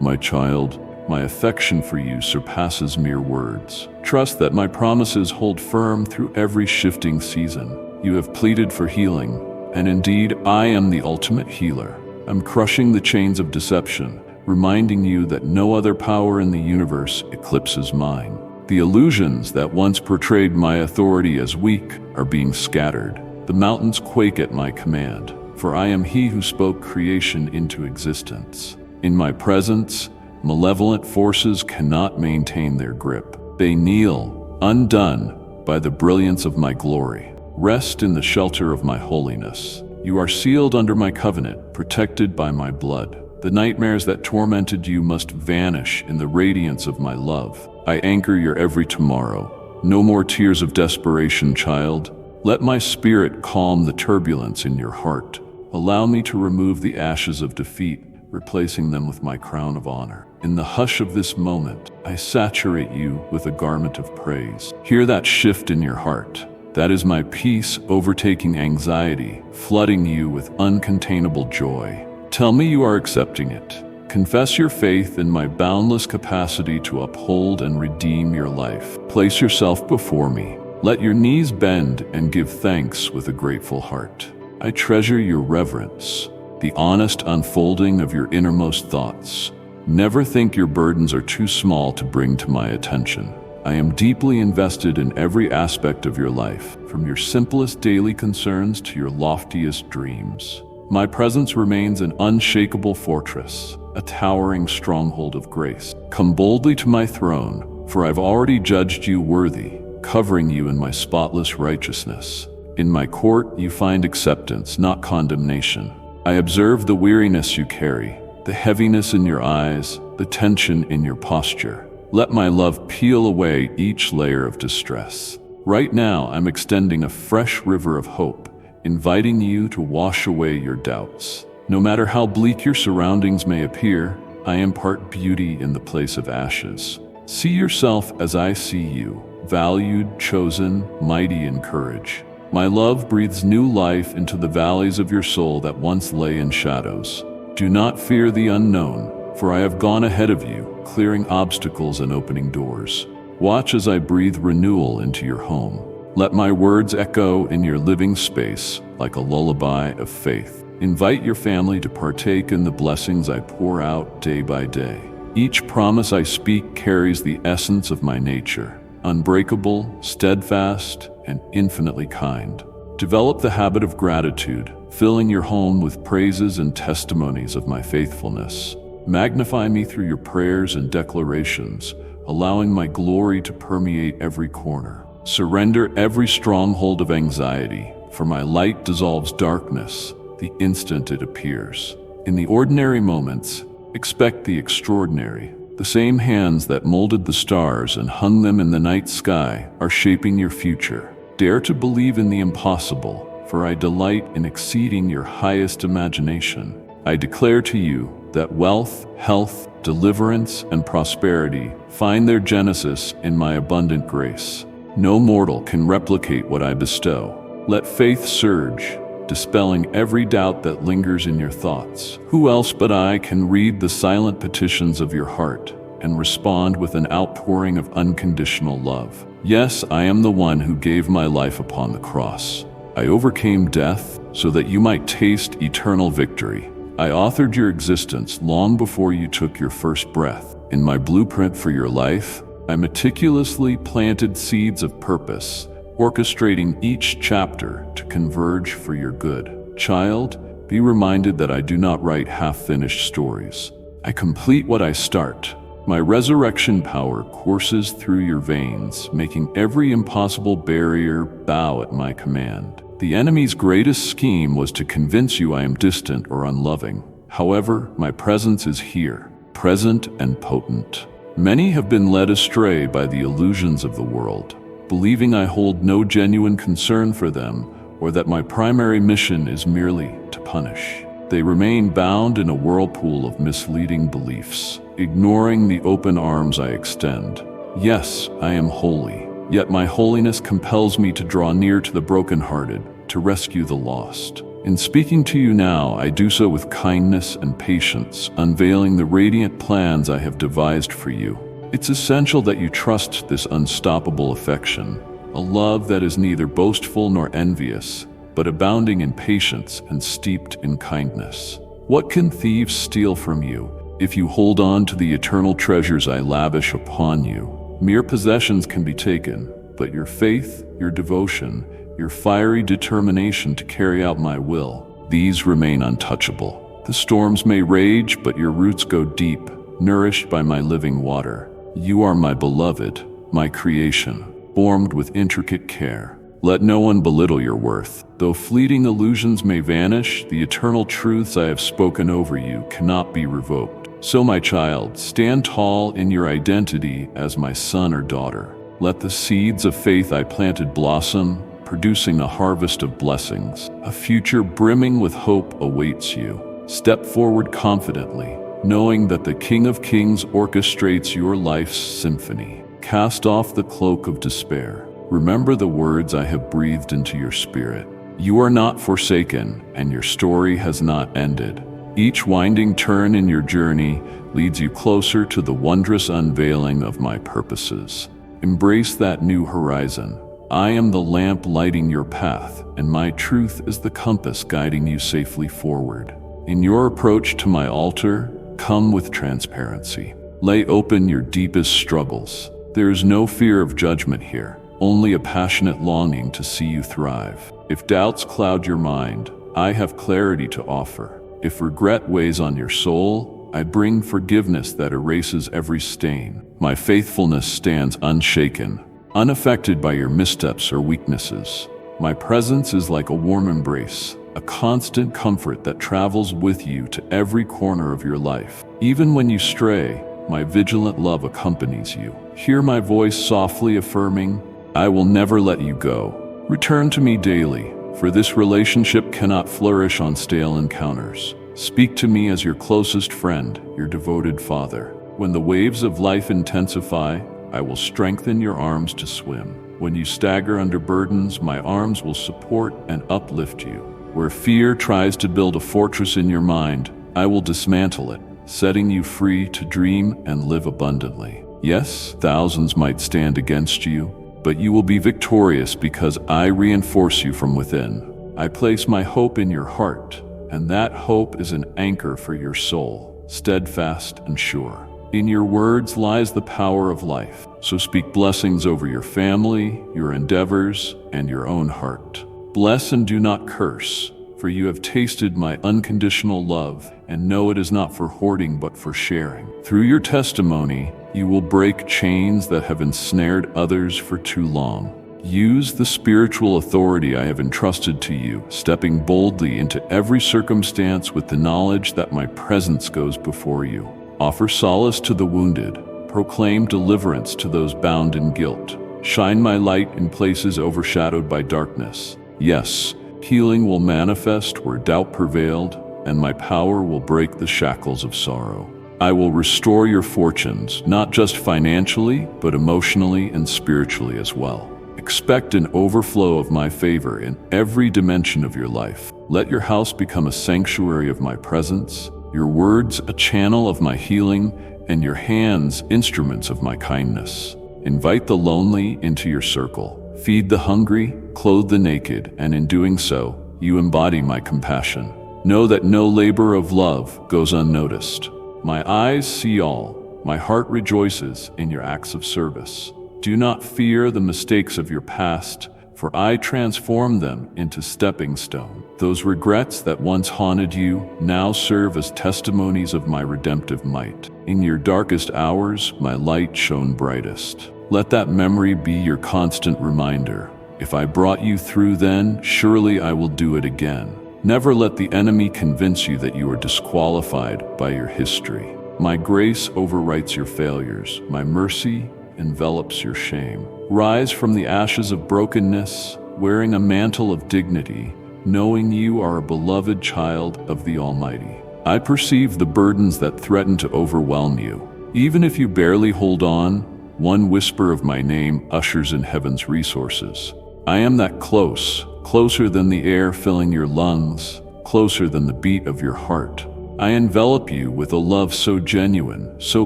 My child, My affection for you surpasses mere words. Trust that my promises hold firm through every shifting season. You have pleaded for healing, and indeed, I am the ultimate healer. I'm crushing the chains of deception, reminding you that no other power in the universe eclipses mine. The illusions that once portrayed my authority as weak are being scattered. The mountains quake at my command, for I am he who spoke creation into existence. In my presence, malevolent forces cannot maintain their grip. They kneel, undone by the brilliance of my glory. Rest in the shelter of my holiness. You are sealed under my covenant, protected by my blood. The nightmares that tormented you must vanish in the radiance of my love. I anchor your every tomorrow. No more tears of desperation, child. Let my spirit calm the turbulence in your heart. Allow me to remove the ashes of defeat, replacing them with my crown of honor. In the hush of this moment, I saturate you with a garment of praise. Hear that shift in your heart. That is my peace overtaking anxiety, flooding you with uncontainable joy. Tell me you are accepting it. Confess your faith in my boundless capacity to uphold and redeem your life. Place yourself before me. Let your knees bend and give thanks with a grateful heart. I treasure your reverence, the honest unfolding of your innermost thoughts. Never think your burdens are too small to bring to my attention. I am deeply invested in every aspect of your life, from your simplest daily concerns to your loftiest dreams. My presence remains an unshakable fortress, a towering stronghold of grace. Come boldly to my throne, for I've already judged you worthy, covering you in my spotless righteousness. In my court, you find acceptance, not condemnation. I observe the weariness you carry, the heaviness in your eyes, the tension in your posture. Let my love peel away each layer of distress. Right now, I'm extending a fresh river of hope, inviting you to wash away your doubts. No matter how bleak your surroundings may appear, I impart beauty in the place of ashes. See yourself as I see you, valued, chosen, mighty in courage. My love breathes new life into the valleys of your soul that once lay in shadows. Do not fear the unknown, for I have gone ahead of you, clearing obstacles and opening doors. Watch as I breathe renewal into your home. Let my words echo in your living space like a lullaby of faith. Invite your family to partake in the blessings I pour out day by day. Each promise I speak carries the essence of my nature, unbreakable, steadfast, and infinitely kind. Develop the habit of gratitude, filling your home with praises and testimonies of my faithfulness. Magnify me through your prayers and declarations, allowing my glory to permeate every corner. Surrender every stronghold of anxiety, for my light dissolves darkness the instant it appears. In the ordinary moments, expect the extraordinary. The same hands that molded the stars and hung them in the night sky are shaping your future. Dare to believe in the impossible, for I delight in exceeding your highest imagination. I declare to you that wealth, health, deliverance, and prosperity find their genesis in my abundant grace. No mortal can replicate what I bestow. Let faith surge, dispelling every doubt that lingers in your thoughts. Who else but I can read the silent petitions of your heart and respond with an outpouring of unconditional love? Yes, I am the one who gave my life upon the cross. I overcame death so that you might taste eternal victory. I authored your existence long before you took your first breath. In my blueprint for your life, I meticulously planted seeds of purpose, orchestrating each chapter to converge for your good. Child, be reminded that I do not write half-finished stories. I complete what I start. My resurrection power courses through your veins, making every impossible barrier bow at my command. The enemy's greatest scheme was to convince you I am distant or unloving. However, my presence is here, present and potent. Many have been led astray by the illusions of the world, believing I hold no genuine concern for them or that my primary mission is merely to punish. They remain bound in a whirlpool of misleading beliefs, ignoring the open arms I extend. Yes, I am holy, yet my holiness compels me to draw near to the brokenhearted, to rescue the lost. In speaking to you now, I do so with kindness and patience, unveiling the radiant plans I have devised for you. It's essential that you trust this unstoppable affection, a love that is neither boastful nor envious, but abounding in patience and steeped in kindness. What can thieves steal from you if you hold on to the eternal treasures I lavish upon you? Mere possessions can be taken, but your faith, your devotion, your fiery determination to carry out my will, these remain untouchable. The storms may rage, but your roots go deep, nourished by my living water. You are my beloved, my creation, formed with intricate care. Let no one belittle your worth. Though fleeting illusions may vanish, the eternal truths I have spoken over you cannot be revoked. So, my child, stand tall in your identity as my son or daughter. Let the seeds of faith I planted blossom, producing a harvest of blessings. A future brimming with hope awaits you. Step forward confidently, knowing that the King of Kings orchestrates your life's symphony. Cast off the cloak of despair. Remember the words I have breathed into your spirit. You are not forsaken, and your story has not ended. Each winding turn in your journey leads you closer to the wondrous unveiling of my purposes. Embrace that new horizon. I am the lamp lighting your path, and my truth is the compass guiding you safely forward. In your approach to my altar, come with transparency. Lay open your deepest struggles. There is no fear of judgment here, only a passionate longing to see you thrive. If doubts cloud your mind, I have clarity to offer. If regret weighs on your soul, I bring forgiveness that erases every stain. My faithfulness stands unshaken, unaffected by your missteps or weaknesses. My presence is like a warm embrace, a constant comfort that travels with you to every corner of your life. Even when you stray, my vigilant love accompanies you. Hear my voice softly affirming, I will never let you go. Return to me daily, for this relationship cannot flourish on stale encounters. Speak to me as your closest friend, your devoted father. When the waves of life intensify, I will strengthen your arms to swim. When you stagger under burdens, my arms will support and uplift you. Where fear tries to build a fortress in your mind, I will dismantle it, setting you free to dream and live abundantly. Yes, thousands might stand against you, but you will be victorious because I reinforce you from within. I place my hope in your heart, and that hope is an anchor for your soul, steadfast and sure. In your words lies the power of life, so speak blessings over your family, your endeavors, and your own heart. Bless and do not curse, for you have tasted my unconditional love, and know it is not for hoarding but for sharing. Through your testimony, you will break chains that have ensnared others for too long. Use the spiritual authority I have entrusted to you, stepping boldly into every circumstance with the knowledge that my presence goes before you. Offer solace to the wounded, proclaim deliverance to those bound in guilt. Shine my light in places overshadowed by darkness. Yes, healing will manifest where doubt prevailed, and my power will break the shackles of sorrow. I will restore your fortunes, not just financially, but emotionally and spiritually as well. Expect an overflow of my favor in every dimension of your life. Let your house become a sanctuary of my presence, your words a channel of my healing, and your hands instruments of my kindness. Invite the lonely into your circle. Feed the hungry, clothe the naked, and in doing so, you embody my compassion. Know that no labor of love goes unnoticed. My eyes see all. My heart rejoices in your acts of service. Do not fear the mistakes of your past, for I transform them into stepping stone. Those regrets that once haunted you now serve as testimonies of my redemptive might. In your darkest hours, my light shone brightest. Let that memory be your constant reminder. If I brought you through then, surely I will do it again. Never let the enemy convince you that you are disqualified by your history. My grace overwrites your failures. My mercy envelops your shame. Rise from the ashes of brokenness, wearing a mantle of dignity, knowing you are a beloved child of the Almighty. I perceive the burdens that threaten to overwhelm you. Even if you barely hold on, one whisper of my name ushers in heaven's resources. I am that close, closer than the air filling your lungs, closer than the beat of your heart. I envelop you with a love so genuine, so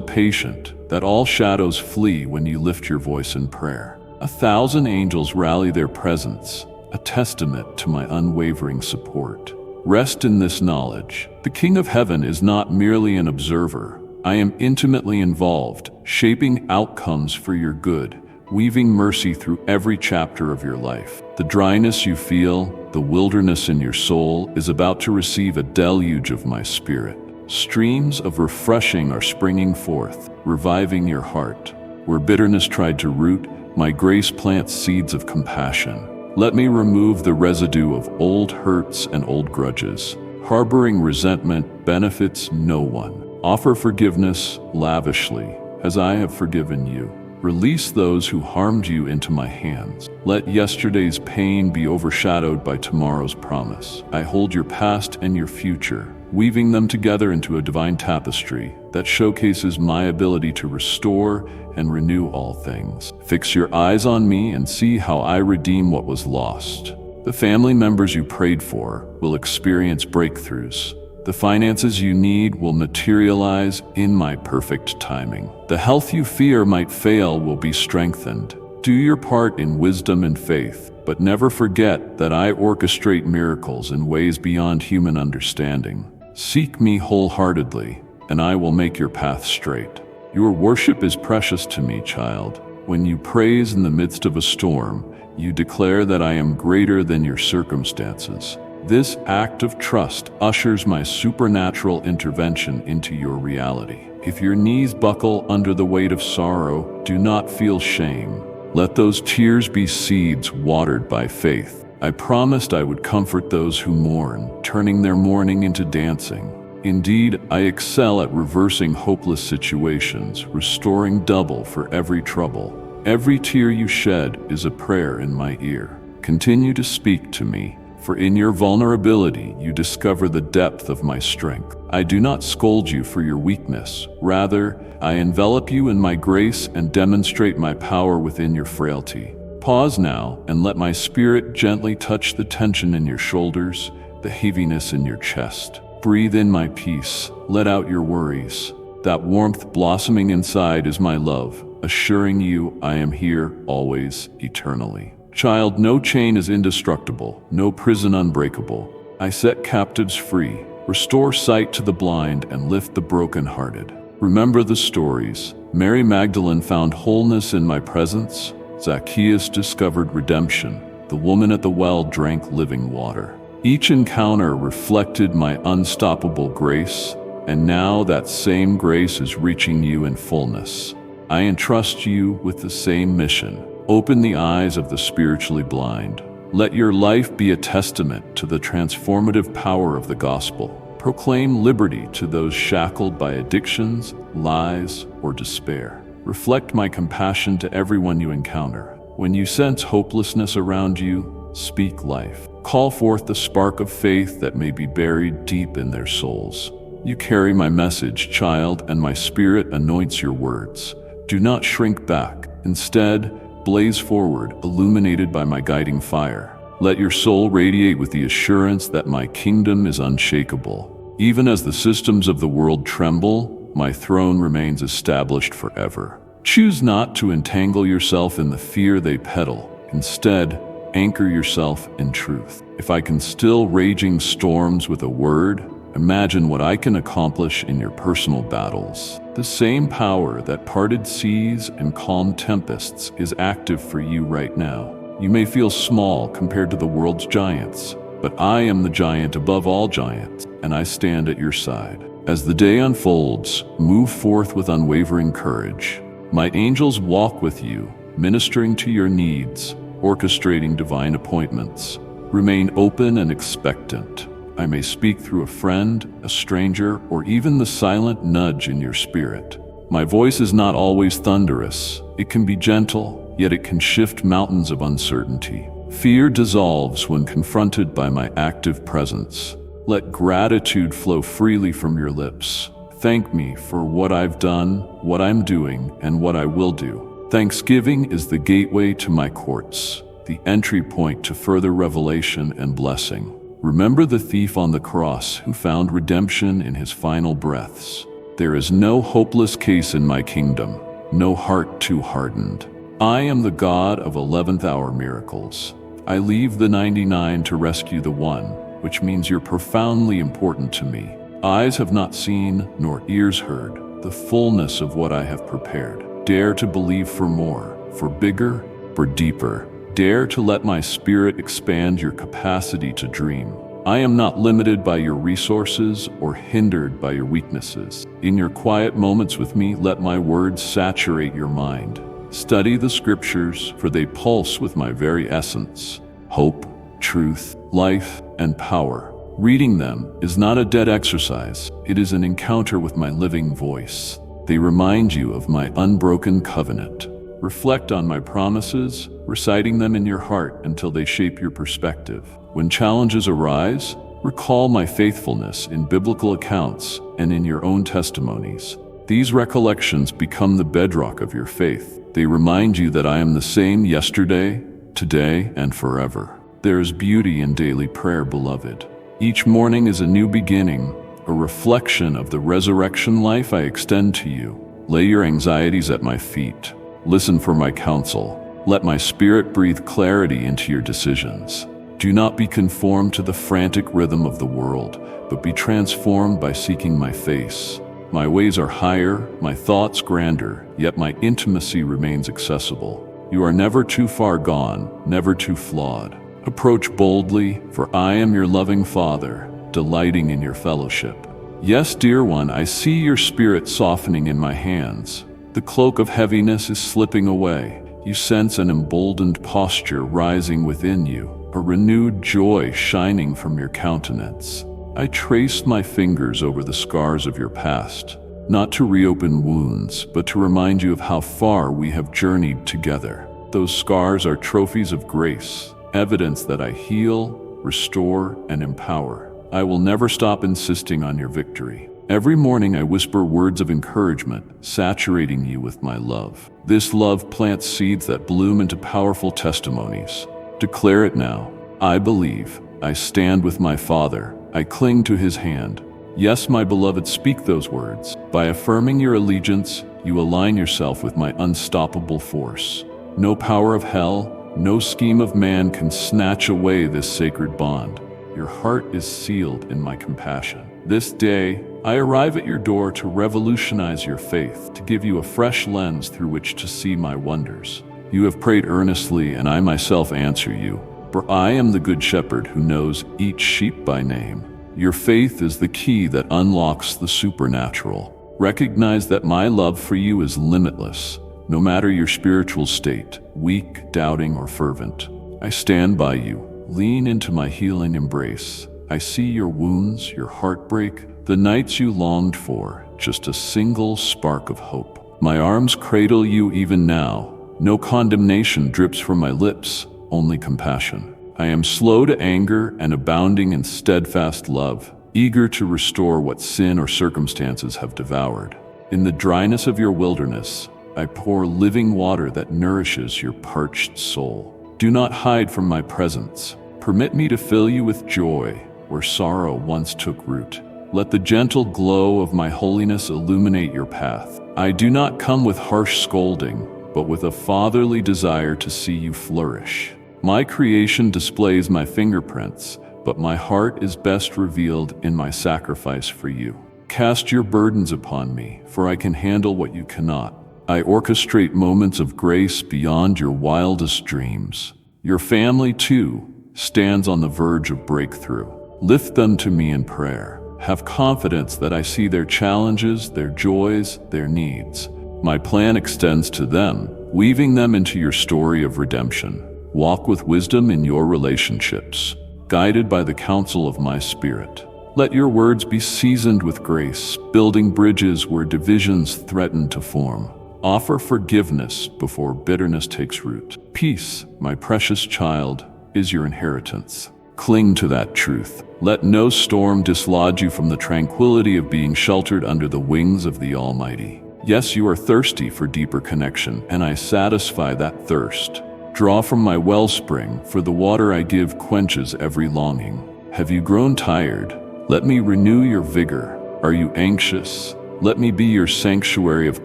patient, that all shadows flee when you lift your voice in prayer. 1,000 angels rally their presence, a testament to my unwavering support. Rest in this knowledge. The King of Heaven is not merely an observer. I am intimately involved, shaping outcomes for your good, weaving mercy through every chapter of your life. The dryness you feel, the wilderness in your soul, is about to receive a deluge of my spirit. Streams of refreshing are springing forth, reviving your heart. Where bitterness tried to root, my grace plants seeds of compassion. Let me remove the residue of old hurts and old grudges. Harboring resentment benefits no one. Offer forgiveness lavishly, as I have forgiven you. Release those who harmed you into my hands. Let yesterday's pain be overshadowed by tomorrow's promise. I hold your past and your future, weaving them together into a divine tapestry that showcases my ability to restore and renew all things. Fix your eyes on me and see how I redeem what was lost. The family members you prayed for will experience breakthroughs. The finances you need will materialize in my perfect timing. The health you fear might fail will be strengthened. Do your part in wisdom and faith, but never forget that I orchestrate miracles in ways beyond human understanding. Seek me wholeheartedly, and I will make your path straight. Your worship is precious to me, child. When you praise in the midst of a storm, you declare that I am greater than your circumstances. This act of trust ushers my supernatural intervention into your reality. If your knees buckle under the weight of sorrow, do not feel shame. Let those tears be seeds watered by faith. I promised I would comfort those who mourn, turning their mourning into dancing. Indeed, I excel at reversing hopeless situations, restoring double for every trouble. Every tear you shed is a prayer in my ear. Continue to speak to me, for in your vulnerability you discover the depth of my strength. I do not scold you for your weakness. Rather, I envelop you in my grace and demonstrate my power within your frailty. Pause now and let my spirit gently touch the tension in your shoulders, the heaviness in your chest. Breathe in my peace, let out your worries. That warmth blossoming inside is my love, assuring you I am here always, eternally. Child, no chain is indestructible, no prison unbreakable. I set captives free, restore sight to the blind, and lift the brokenhearted. Remember the stories. Mary Magdalene found wholeness in my presence. Zacchaeus discovered redemption. The woman at the well drank living water. Each encounter reflected my unstoppable grace, and now that same grace is reaching you in fullness. I entrust you with the same mission. Open the eyes of the spiritually blind. Let your life be a testament to the transformative power of the gospel. Proclaim liberty to those shackled by addictions, lies, or despair. Reflect my compassion to everyone you encounter. When you sense hopelessness around you, speak life. Call forth the spark of faith that may be buried deep in their souls. You carry my message, child, and my spirit anoints your words. Do not shrink back. Instead, blaze forward, illuminated by my guiding fire. Let your soul radiate with the assurance that my kingdom is unshakable. Even as the systems of the world tremble, my throne remains established forever. Choose not to entangle yourself in the fear they peddle. Instead, anchor yourself in truth. If I can still raging storms with a word, imagine what I can accomplish in your personal battles. The same power that parted seas and calmed tempests is active for you right now. You may feel small compared to the world's giants, but I am the giant above all giants, and I stand at your side. As the day unfolds, move forth with unwavering courage. My angels walk with you, ministering to your needs, orchestrating divine appointments. Remain open and expectant. I may speak through a friend, a stranger, or even the silent nudge in your spirit. My voice is not always thunderous. It can be gentle, yet it can shift mountains of uncertainty. Fear dissolves when confronted by my active presence. Let gratitude flow freely from your lips. Thank me for what I've done, what I'm doing, and what I will do. Thanksgiving is the gateway to my courts. the entry point to further revelation and blessing. Remember the thief on the cross who found redemption in his final breaths. There is no hopeless case in my kingdom, no heart too hardened. I am the God of 11th hour miracles. I leave the 99 to rescue the one, which means you're profoundly important to me. Eyes have not seen, nor ears heard, the fullness of what I have prepared. Dare to believe for more, for bigger, for deeper. Dare to let my spirit expand your capacity to dream. I am not limited by your resources or hindered by your weaknesses. In your quiet moments with me, let my words saturate your mind. Study the scriptures, for they pulse with my very essence. Hope, truth, life, and power. Reading them is not a dead exercise. It is an encounter with my living voice. They remind you of my unbroken covenant. Reflect on my promises, reciting them in your heart until they shape your perspective. When challenges arise, recall my faithfulness in biblical accounts and in your own testimonies. These recollections become the bedrock of your faith. They remind you that I am the same yesterday, today, and forever. There is beauty in daily prayer, beloved. Each morning is a new beginning, a reflection of the resurrection life I extend to you. Lay your anxieties at my feet. Listen for my counsel. Let my spirit breathe clarity into your decisions. Do not be conformed to the frantic rhythm of the world, but be transformed by seeking my face. My ways are higher, my thoughts grander, yet my intimacy remains accessible. You are never too far gone, never too flawed. Approach boldly, for I am your loving Father, delighting in your fellowship. Yes, dear one, I see your spirit softening in my hands. The cloak of heaviness is slipping away. You sense an emboldened posture rising within you, a renewed joy shining from your countenance. I traced my fingers over the scars of your past, not to reopen wounds, but to remind you of how far we have journeyed together. Those scars are trophies of grace, evidence that I heal, restore, and empower. I will never stop insisting on your victory. Every morning I whisper words of encouragement, saturating you with my love. This love plants seeds that bloom into powerful testimonies. Declare it now. I believe. I stand with my Father. I cling to his hand. Yes, my beloved, speak those words. By affirming your allegiance, you align yourself with my unstoppable force. No power of hell, no scheme of man can snatch away this sacred bond. Your heart is sealed in my compassion. This day, I arrive at your door to revolutionize your faith, to give you a fresh lens through which to see my wonders. You have prayed earnestly, and I myself answer you. For I am the good shepherd who knows each sheep by name. Your faith is the key that unlocks the supernatural. Recognize that my love for you is limitless, no matter your spiritual state, weak, doubting, or fervent. I stand by you. Lean into my healing embrace. I see your wounds, your heartbreak, the nights you longed for, just a single spark of hope. My arms cradle you even now. No condemnation drips from my lips, only compassion. I am slow to anger and abounding in steadfast love, eager to restore what sin or circumstances have devoured. In the dryness of your wilderness, I pour living water that nourishes your parched soul. Do not hide from my presence. Permit me to fill you with joy where sorrow once took root. Let the gentle glow of my holiness illuminate your path. I do not come with harsh scolding, but with a fatherly desire to see you flourish. My creation displays my fingerprints, but my heart is best revealed in my sacrifice for you. Cast your burdens upon me, for I can handle what you cannot. I orchestrate moments of grace beyond your wildest dreams. Your family, too, stands on the verge of breakthrough. Lift them to me in prayer. Have confidence that I see their challenges, their joys, their needs. My plan extends to them, weaving them into your story of redemption. Walk with wisdom in your relationships, guided by the counsel of my Spirit. Let your words be seasoned with grace, building bridges where divisions threaten to form. Offer forgiveness before bitterness takes root. Peace, my precious child, is your inheritance. Cling to that truth. Let no storm dislodge you from the tranquility of being sheltered under the wings of the Almighty. Yes, you are thirsty for deeper connection, and I satisfy that thirst. Draw from my wellspring, for the water I give quenches every longing. Have you grown tired? Let me renew your vigor. Are you anxious? Let me be your sanctuary of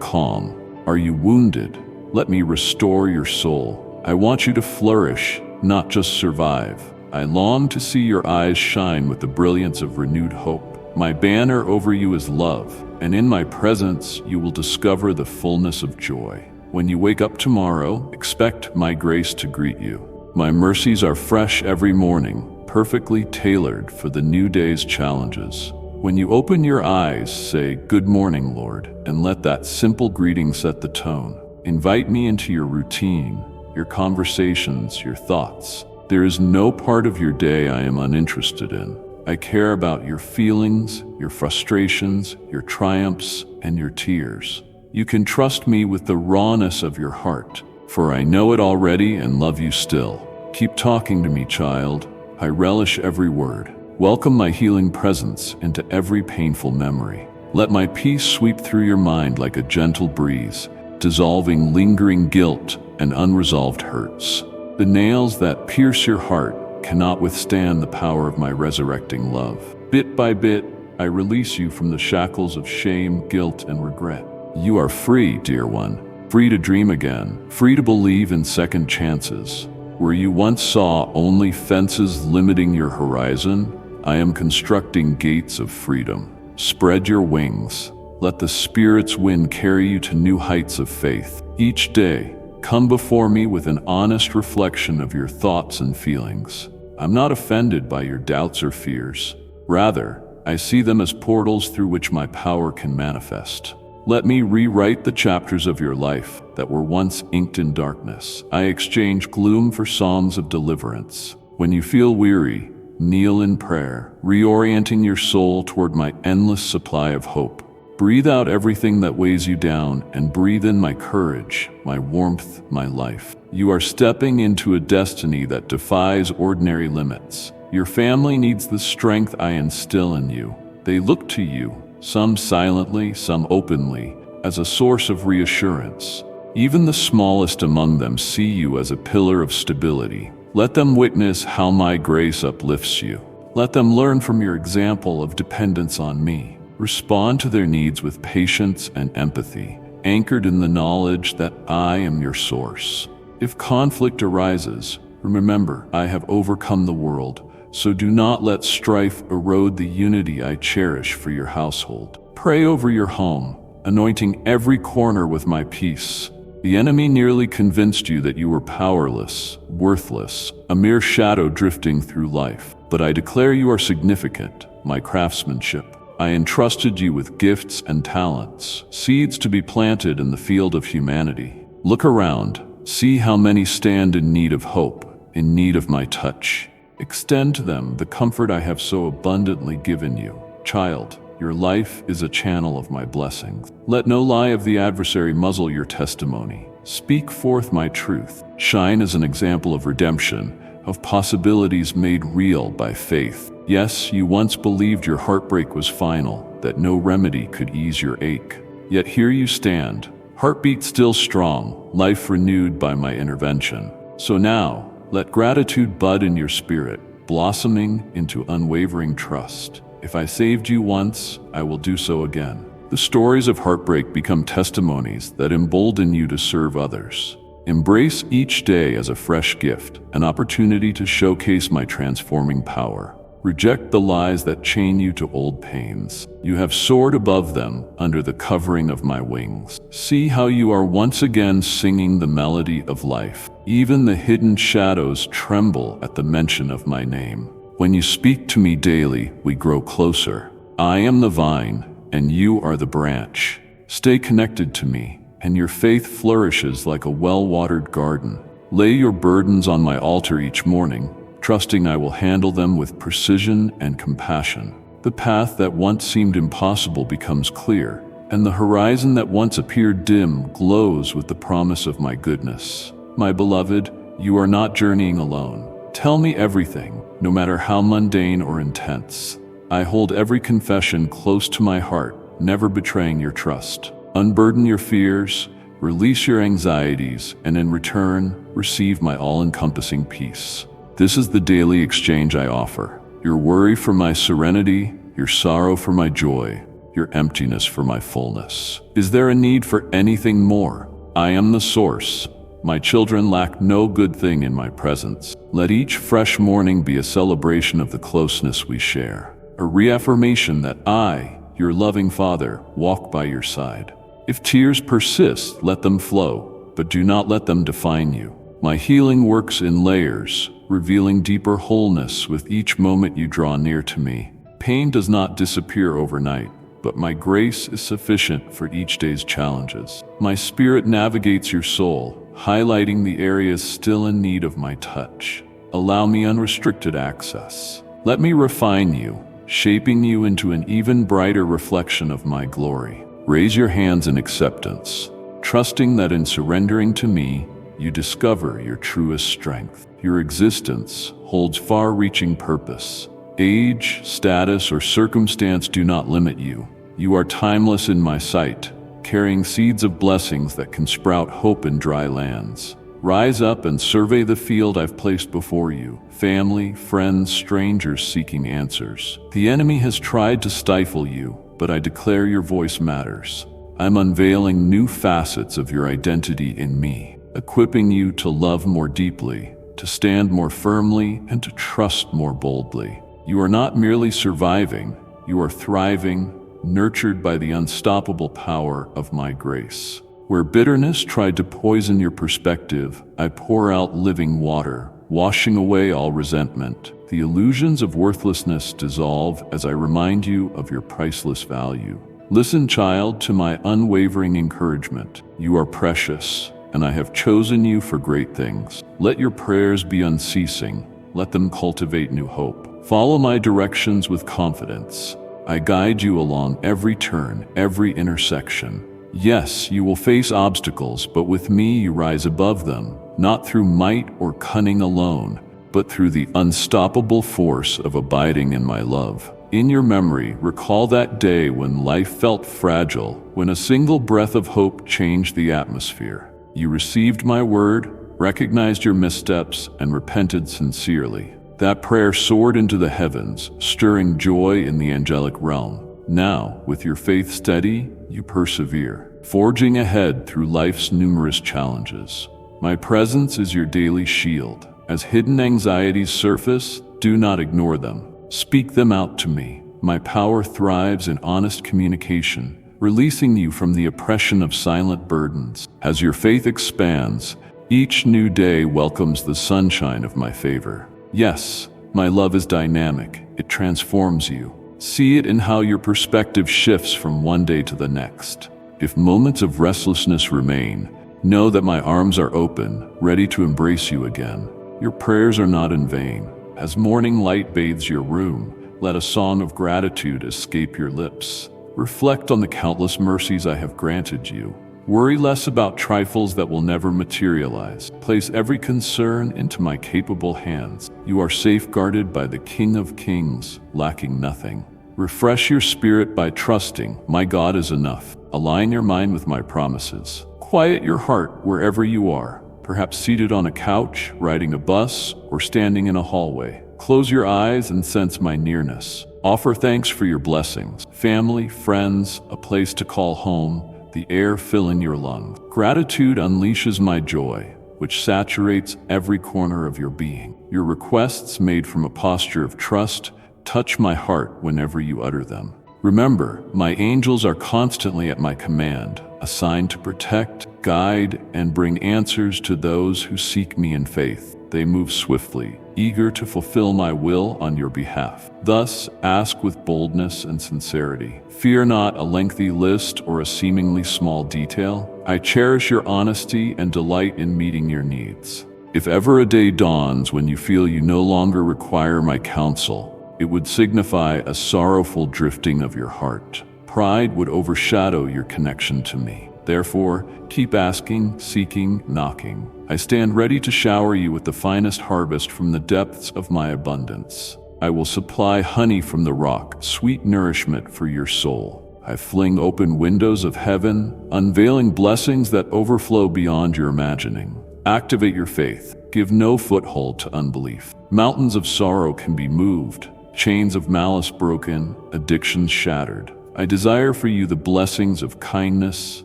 calm. Are you wounded? Let me restore your soul. I want you to flourish, not just survive. I long to see your eyes shine with the brilliance of renewed hope. My banner over you is love, and in my presence you will discover the fullness of joy. When you wake up tomorrow, expect my grace to greet you. My mercies are fresh every morning, perfectly tailored for the new day's challenges. When you open your eyes, say, "Good morning, Lord," and let that simple greeting set the tone. Invite me into your routine, your conversations, your thoughts. There is no part of your day I am uninterested in. I care about your feelings, your frustrations, your triumphs, and your tears. You can trust me with the rawness of your heart, for I know it already and love you still. Keep talking to me, child. I relish every word. Welcome my healing presence into every painful memory. Let my peace sweep through your mind like a gentle breeze, dissolving lingering guilt and unresolved hurts. The nails that pierce your heart cannot withstand the power of my resurrecting love. Bit by bit, I release you from the shackles of shame, guilt, and regret. You are free, dear one. Free to dream again. Free to believe in second chances. Where you once saw only fences limiting your horizon, I am constructing gates of freedom. Spread your wings. Let the Spirit's wind carry you to new heights of faith. Each day, come before me with an honest reflection of your thoughts and feelings. I'm not offended by your doubts or fears. Rather, I see them as portals through which my power can manifest. Let me rewrite the chapters of your life that were once inked in darkness. I exchange gloom for songs of deliverance. When you feel weary, kneel in prayer, reorienting your soul toward my endless supply of hope. Breathe out everything that weighs you down and breathe in my courage, my warmth, my life. You are stepping into a destiny that defies ordinary limits. Your family needs the strength I instill in you. They look to you, some silently, some openly, as a source of reassurance. Even the smallest among them see you as a pillar of stability. Let them witness how my grace uplifts you. Let them learn from your example of dependence on me. Respond to their needs with patience and empathy, anchored in the knowledge that I am your source. If conflict arises, remember, I have overcome the world, so do not let strife erode the unity I cherish for your household. Pray over your home, anointing every corner with my peace. The enemy nearly convinced you that you were powerless, worthless, a mere shadow drifting through life. But I declare you are significant, my craftsmanship. I entrusted you with gifts and talents, seeds to be planted in the field of humanity. Look around, see how many stand in need of hope, in need of my touch. Extend to them the comfort I have so abundantly given you. Child, your life is a channel of my blessings. Let no lie of the adversary muzzle your testimony. Speak forth my truth. Shine as an example of redemption, of possibilities made real by faith. Yes, you once believed your heartbreak was final, that no remedy could ease your ache. Yet here you stand, heartbeat still strong, life renewed by my intervention. So now, let gratitude bud in your spirit, blossoming into unwavering trust. If I saved you once, I will do so again. The stories of heartbreak become testimonies that embolden you to serve others. Embrace each day as a fresh gift, an opportunity to showcase my transforming power. Reject the lies that chain you to old pains. You have soared above them under the covering of my wings. See how you are once again singing the melody of life. Even the hidden shadows tremble at the mention of my name. When you speak to me daily, we grow closer. I am the vine, and you are the branch. Stay connected to me, and your faith flourishes like a well-watered garden. Lay your burdens on my altar each morning, trusting I will handle them with precision and compassion. The path that once seemed impossible becomes clear, and the horizon that once appeared dim glows with the promise of my goodness. My beloved, you are not journeying alone. Tell me everything, no matter how mundane or intense. I hold every confession close to my heart, never betraying your trust. Unburden your fears, release your anxieties, and in return, receive my all-encompassing peace. This is the daily exchange I offer. Your worry for my serenity, your sorrow for my joy, your emptiness for my fullness. Is there a need for anything more? I am the source. My children lack no good thing in my presence. Let each fresh morning be a celebration of the closeness we share, a reaffirmation that I, your loving Father, walk by your side. If tears persist, let them flow, but do not let them define you. My healing works in layers, revealing deeper wholeness with each moment you draw near to me. Pain does not disappear overnight, but my grace is sufficient for each day's challenges. My spirit navigates your soul, highlighting the areas still in need of my touch. Allow me unrestricted access. Let me refine you, shaping you into an even brighter reflection of my glory. Raise your hands in acceptance, trusting that in surrendering to me, you discover your truest strength. Your existence holds far-reaching purpose. Age, status, or circumstance do not limit you. You are timeless in my sight, carrying seeds of blessings that can sprout hope in dry lands. Rise up and survey the field I've placed before you. Family, friends, strangers seeking answers. The enemy has tried to stifle you, but I declare your voice matters. I'm unveiling new facets of your identity in me, equipping you to love more deeply, to stand more firmly, and to trust more boldly. You are not merely surviving, you are thriving, nurtured by the unstoppable power of my grace. Where bitterness tried to poison your perspective, I pour out living water, washing away all resentment. The illusions of worthlessness dissolve as I remind you of your priceless value. Listen, child, to my unwavering encouragement. You are precious, and I have chosen you for great things. Let your prayers be unceasing. Let them cultivate new hope. Follow my directions with confidence. I guide you along every turn, every intersection. Yes, you will face obstacles, but with me you rise above them, not through might or cunning alone, but through the unstoppable force of abiding in my love. In your memory, recall that day when life felt fragile, when a single breath of hope changed the atmosphere. You received my word, recognized your missteps, and repented sincerely. That prayer soared into the heavens, stirring joy in the angelic realm. Now, with your faith steady, you persevere, forging ahead through life's numerous challenges. My presence is your daily shield. As hidden anxieties surface, do not ignore them. Speak them out to me. My power thrives in honest communication, releasing you from the oppression of silent burdens. As your faith expands, each new day welcomes the sunshine of my favor. Yes, my love is dynamic. It transforms you. See it in how your perspective shifts from one day to the next. If moments of restlessness remain, know that my arms are open, ready to embrace you again. Your prayers are not in vain. As morning light bathes your room, let a song of gratitude escape your lips. Reflect on the countless mercies I have granted you. Worry less about trifles that will never materialize. Place every concern into my capable hands. You are safeguarded by the King of Kings, lacking nothing. Refresh your spirit by trusting, my God is enough. Align your mind with my promises. Quiet your heart wherever you are, perhaps seated on a couch, riding a bus, or standing in a hallway. Close your eyes and sense my nearness. Offer thanks for your blessings, family, friends, a place to call home, the air filling your lungs. Gratitude unleashes my joy, which saturates every corner of your being. Your requests made from a posture of trust touch my heart whenever you utter them. Remember, my angels are constantly at my command, assigned to protect, guide, and bring answers to those who seek me in faith. They move swiftly, eager to fulfill my will on your behalf. Thus, ask with boldness and sincerity. Fear not a lengthy list or a seemingly small detail. I cherish your honesty and delight in meeting your needs. If ever a day dawns when you feel you no longer require my counsel, it would signify a sorrowful drifting of your heart. Pride would overshadow your connection to me. Therefore, keep asking, seeking, knocking. I stand ready to shower you with the finest harvest from the depths of my abundance. I will supply honey from the rock, sweet nourishment for your soul. I fling open windows of heaven, unveiling blessings that overflow beyond your imagining. Activate your faith. Give no foothold to unbelief. Mountains of sorrow can be moved, chains of malice broken, addictions shattered. I desire for you the blessings of kindness,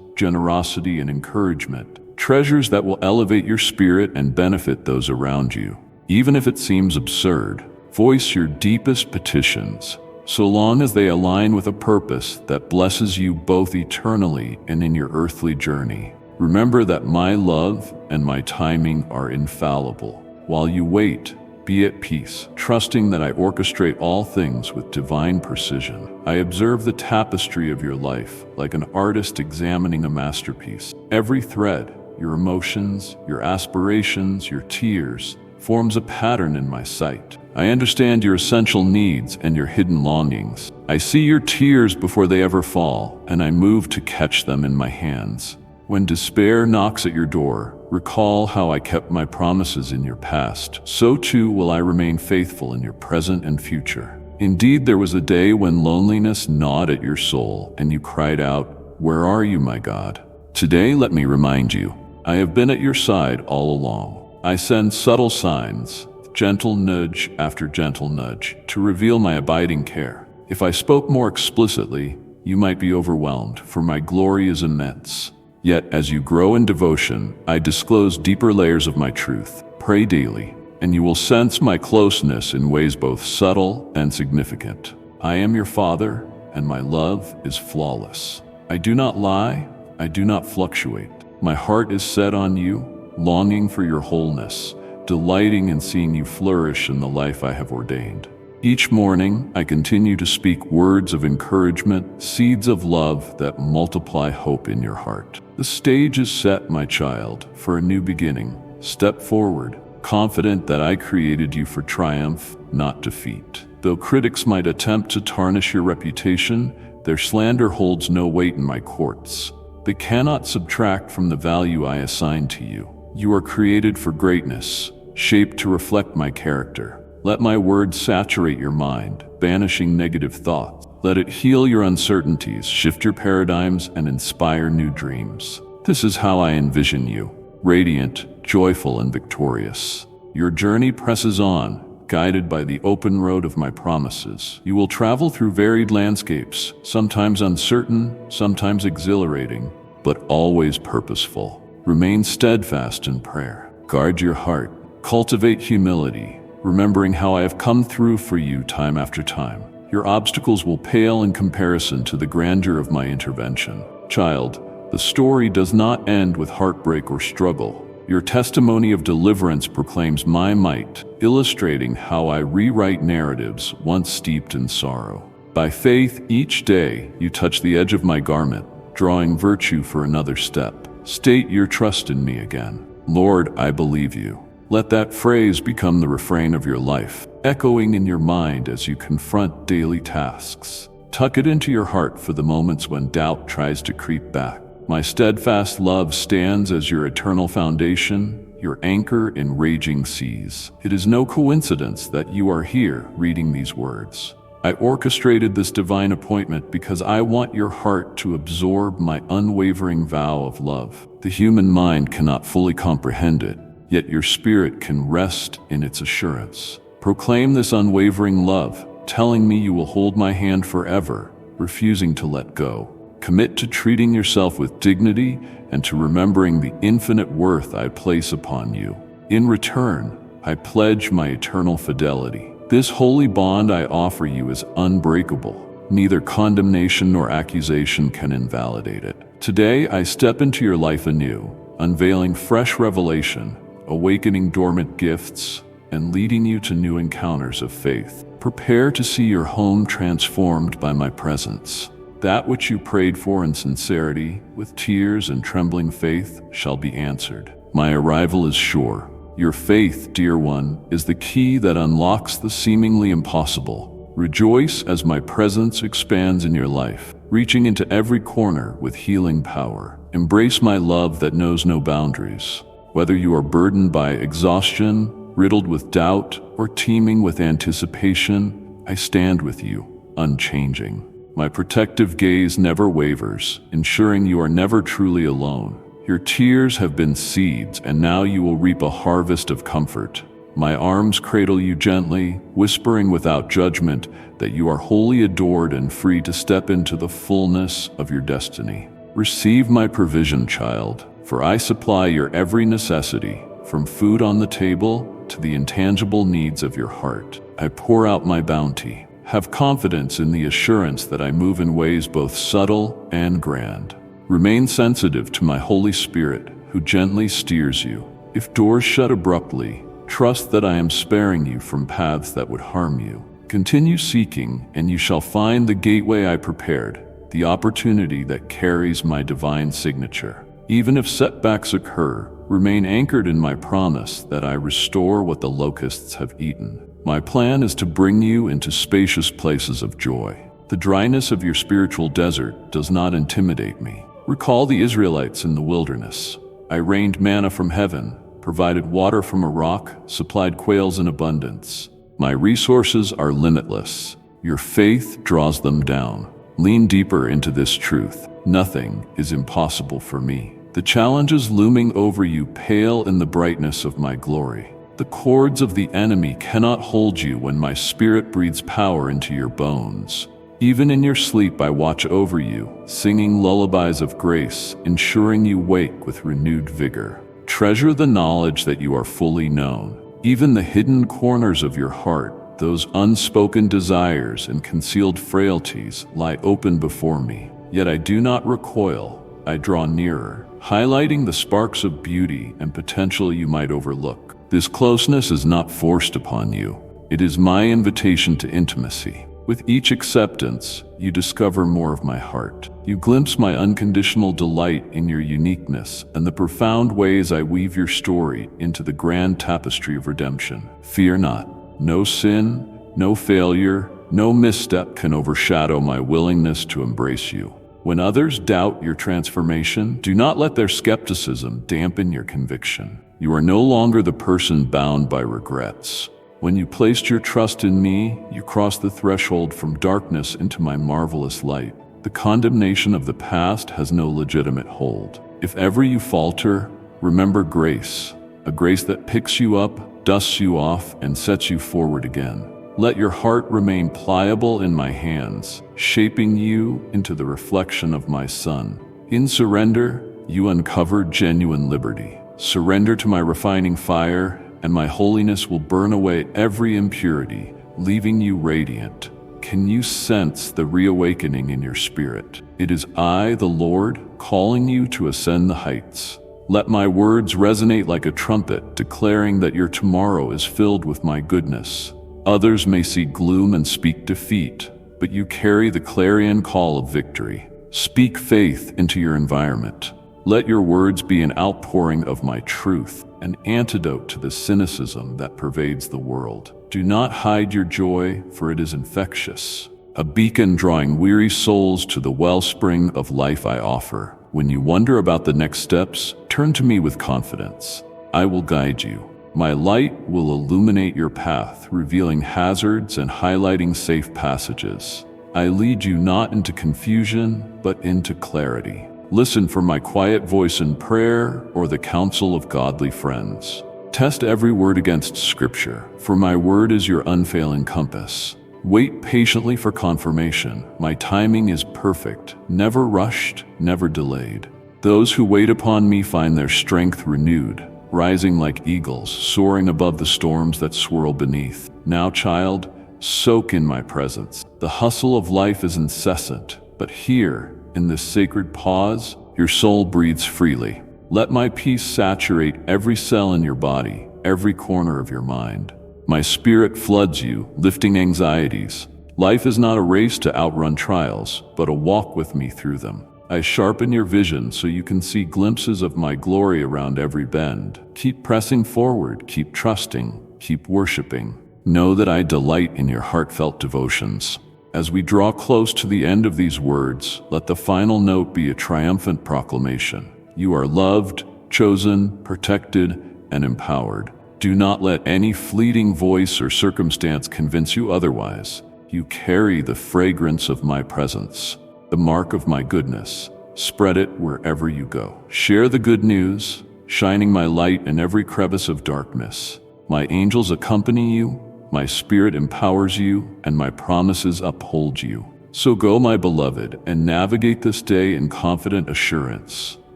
generosity, and encouragement, treasures that will elevate your spirit and benefit those around you. Even if it seems absurd, voice your deepest petitions, so long as they align with a purpose that blesses you both eternally and in your earthly journey. Remember that my love and my timing are infallible. While you wait, be at peace, trusting that I orchestrate all things with divine precision. I observe the tapestry of your life like an artist examining a masterpiece. Every thread, your emotions, your aspirations, your tears, forms a pattern in my sight. I understand your essential needs and your hidden longings. I see your tears before they ever fall, and I move to catch them in my hands. When despair knocks at your door, recall how I kept my promises in your past. So too will I remain faithful in your present and future. Indeed, there was a day when loneliness gnawed at your soul, and you cried out, "Where are you, my God?" Today, let me remind you, I have been at your side all along. I send subtle signs, gentle nudge after gentle nudge, to reveal my abiding care. If I spoke more explicitly, you might be overwhelmed, for my glory is immense. Yet, as you grow in devotion, I disclose deeper layers of my truth. Pray daily, and you will sense my closeness in ways both subtle and significant. I am your Father, and my love is flawless. I do not lie, I do not fluctuate. My heart is set on you, longing for your wholeness, delighting in seeing you flourish in the life I have ordained. Each morning, I continue to speak words of encouragement, seeds of love that multiply hope in your heart. The stage is set, my child, for a new beginning. Step forward, confident that I created you for triumph, not defeat. Though critics might attempt to tarnish your reputation, their slander holds no weight in my courts. They cannot subtract from the value I assign to you. You are created for greatness, shaped to reflect my character. Let my words saturate your mind, banishing negative thoughts. Let it heal your uncertainties, shift your paradigms, and inspire new dreams. This is how I envision you, radiant, joyful, and victorious. Your journey presses on, guided by the open road of my promises. You will travel through varied landscapes, sometimes uncertain, sometimes exhilarating, but always purposeful. Remain steadfast in prayer. Guard your heart. Cultivate humility, remembering how I have come through for you time after time. Your obstacles will pale in comparison to the grandeur of my intervention. Child, the story does not end with heartbreak or struggle. Your testimony of deliverance proclaims my might, illustrating how I rewrite narratives once steeped in sorrow. By faith, each day you touch the edge of my garment, drawing virtue for another step. State your trust in me again. Lord, I believe you. Let that phrase become the refrain of your life, echoing in your mind as you confront daily tasks. Tuck it into your heart for the moments when doubt tries to creep back. My steadfast love stands as your eternal foundation, your anchor in raging seas. It is no coincidence that you are here reading these words. I orchestrated this divine appointment because I want your heart to absorb my unwavering vow of love. The human mind cannot fully comprehend it, yet your spirit can rest in its assurance. Proclaim this unwavering love, telling me you will hold my hand forever, refusing to let go. Commit to treating yourself with dignity and to remembering the infinite worth I place upon you. In return, I pledge my eternal fidelity. This holy bond I offer you is unbreakable. Neither condemnation nor accusation can invalidate it. Today, I step into your life anew, unveiling fresh revelation, awakening dormant gifts, and leading you to new encounters of faith. Prepare to see your home transformed by my presence. That which you prayed for in sincerity, with tears and trembling faith, shall be answered. My arrival is sure. Your faith, dear one, is the key that unlocks the seemingly impossible. Rejoice as my presence expands in your life, reaching into every corner with healing power. Embrace my love that knows no boundaries. Whether you are burdened by exhaustion, riddled with doubt, or teeming with anticipation, I stand with you, unchanging. My protective gaze never wavers, ensuring you are never truly alone. Your tears have been seeds, and now you will reap a harvest of comfort. My arms cradle you gently, whispering without judgment that you are wholly adored and free to step into the fullness of your destiny. Receive my provision, child, for I supply your every necessity, from food on the table to the intangible needs of your heart. I pour out my bounty. Have confidence in the assurance that I move in ways both subtle and grand. Remain sensitive to my Holy Spirit, who gently steers you. If doors shut abruptly, trust that I am sparing you from paths that would harm you. Continue seeking, and you shall find the gateway I prepared, the opportunity that carries my divine signature. Even if setbacks occur, remain anchored in my promise that I restore what the locusts have eaten. My plan is to bring you into spacious places of joy. The dryness of your spiritual desert does not intimidate me. Recall the Israelites in the wilderness. I rained manna from heaven, provided water from a rock, supplied quails in abundance. My resources are limitless. Your faith draws them down. Lean deeper into this truth. Nothing is impossible for me. The challenges looming over you pale in the brightness of my glory. The cords of the enemy cannot hold you when my spirit breathes power into your bones. Even in your sleep I watch over you, singing lullabies of grace, ensuring you wake with renewed vigor. Treasure the knowledge that you are fully known. Even the hidden corners of your heart, those unspoken desires and concealed frailties, lie open before me. Yet I do not recoil, I draw nearer, highlighting the sparks of beauty and potential you might overlook. This closeness is not forced upon you. It is my invitation to intimacy. With each acceptance, you discover more of my heart. You glimpse my unconditional delight in your uniqueness and the profound ways I weave your story into the grand tapestry of redemption. Fear not. No sin, no failure, no misstep can overshadow my willingness to embrace you. When others doubt your transformation, do not let their skepticism dampen your conviction. You are no longer the person bound by regrets. When you placed your trust in me, you crossed the threshold from darkness into my marvelous light. The condemnation of the past has no legitimate hold. If ever you falter, remember grace, a grace that picks you up, dusts you off, and sets you forward again. Let your heart remain pliable in my hands, shaping you into the reflection of my Son. In surrender, you uncover genuine liberty. Surrender to my refining fire, and my holiness will burn away every impurity, leaving you radiant. Can you sense the reawakening in your spirit? It is I, the Lord, calling you to ascend the heights. Let my words resonate like a trumpet, declaring that your tomorrow is filled with my goodness. Others may see gloom and speak defeat, but you carry the clarion call of victory. Speak faith into your environment. Let your words be an outpouring of my truth, an antidote to the cynicism that pervades the world. Do not hide your joy, for it is infectious, a beacon drawing weary souls to the wellspring of life I offer. When you wonder about the next steps, turn to me with confidence. I will guide you. My light will illuminate your path, revealing hazards and highlighting safe passages. I lead you not into confusion, but into clarity. Listen for my quiet voice in prayer or the counsel of godly friends. Test every word against Scripture, for my word is your unfailing compass. Wait patiently for confirmation. My timing is perfect, never rushed, never delayed. Those who wait upon me find their strength renewed, rising like eagles, soaring above the storms that swirl beneath. Now, child, soak in my presence. The hustle of life is incessant, but here, in this sacred pause, your soul breathes freely. Let my peace saturate every cell in your body, every corner of your mind. My spirit floods you, lifting anxieties. Life is not a race to outrun trials, but a walk with me through them. I sharpen your vision so you can see glimpses of my glory around every bend. Keep pressing forward, keep trusting, keep worshiping. Know that I delight in your heartfelt devotions. As we draw close to the end of these words, let the final note be a triumphant proclamation. You are loved, chosen, protected, and empowered. Do not let any fleeting voice or circumstance convince you otherwise. You carry the fragrance of my presence, the mark of my goodness, Spread it wherever you go. Share the good news, shining my light in every crevice of darkness. My angels accompany you, my spirit empowers you, and my promises uphold you. So go, my beloved, and navigate this day in confident assurance.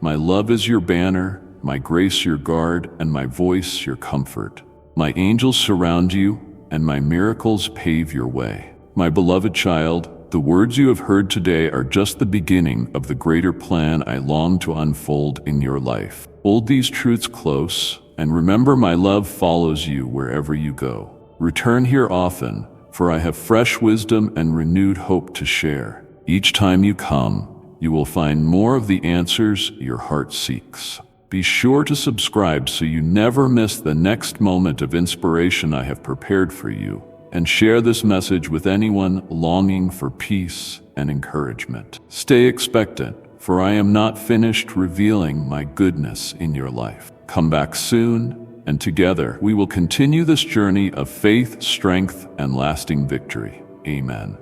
My love is your banner, my grace your guard, and my voice your comfort. My angels surround you, and my miracles pave your way. My beloved child, the words you have heard today are just the beginning of the greater plan I long to unfold in your life. Hold these truths close, and remember my love follows you wherever you go. Return here often, for I have fresh wisdom and renewed hope to share. Each time you come, you will find more of the answers your heart seeks. Be sure to subscribe so you never miss the next moment of inspiration I have prepared for you, and share this message with anyone longing for peace and encouragement. Stay expectant, for I am not finished revealing my goodness in your life. Come back soon, and together we will continue this journey of faith, strength, and lasting victory. Amen.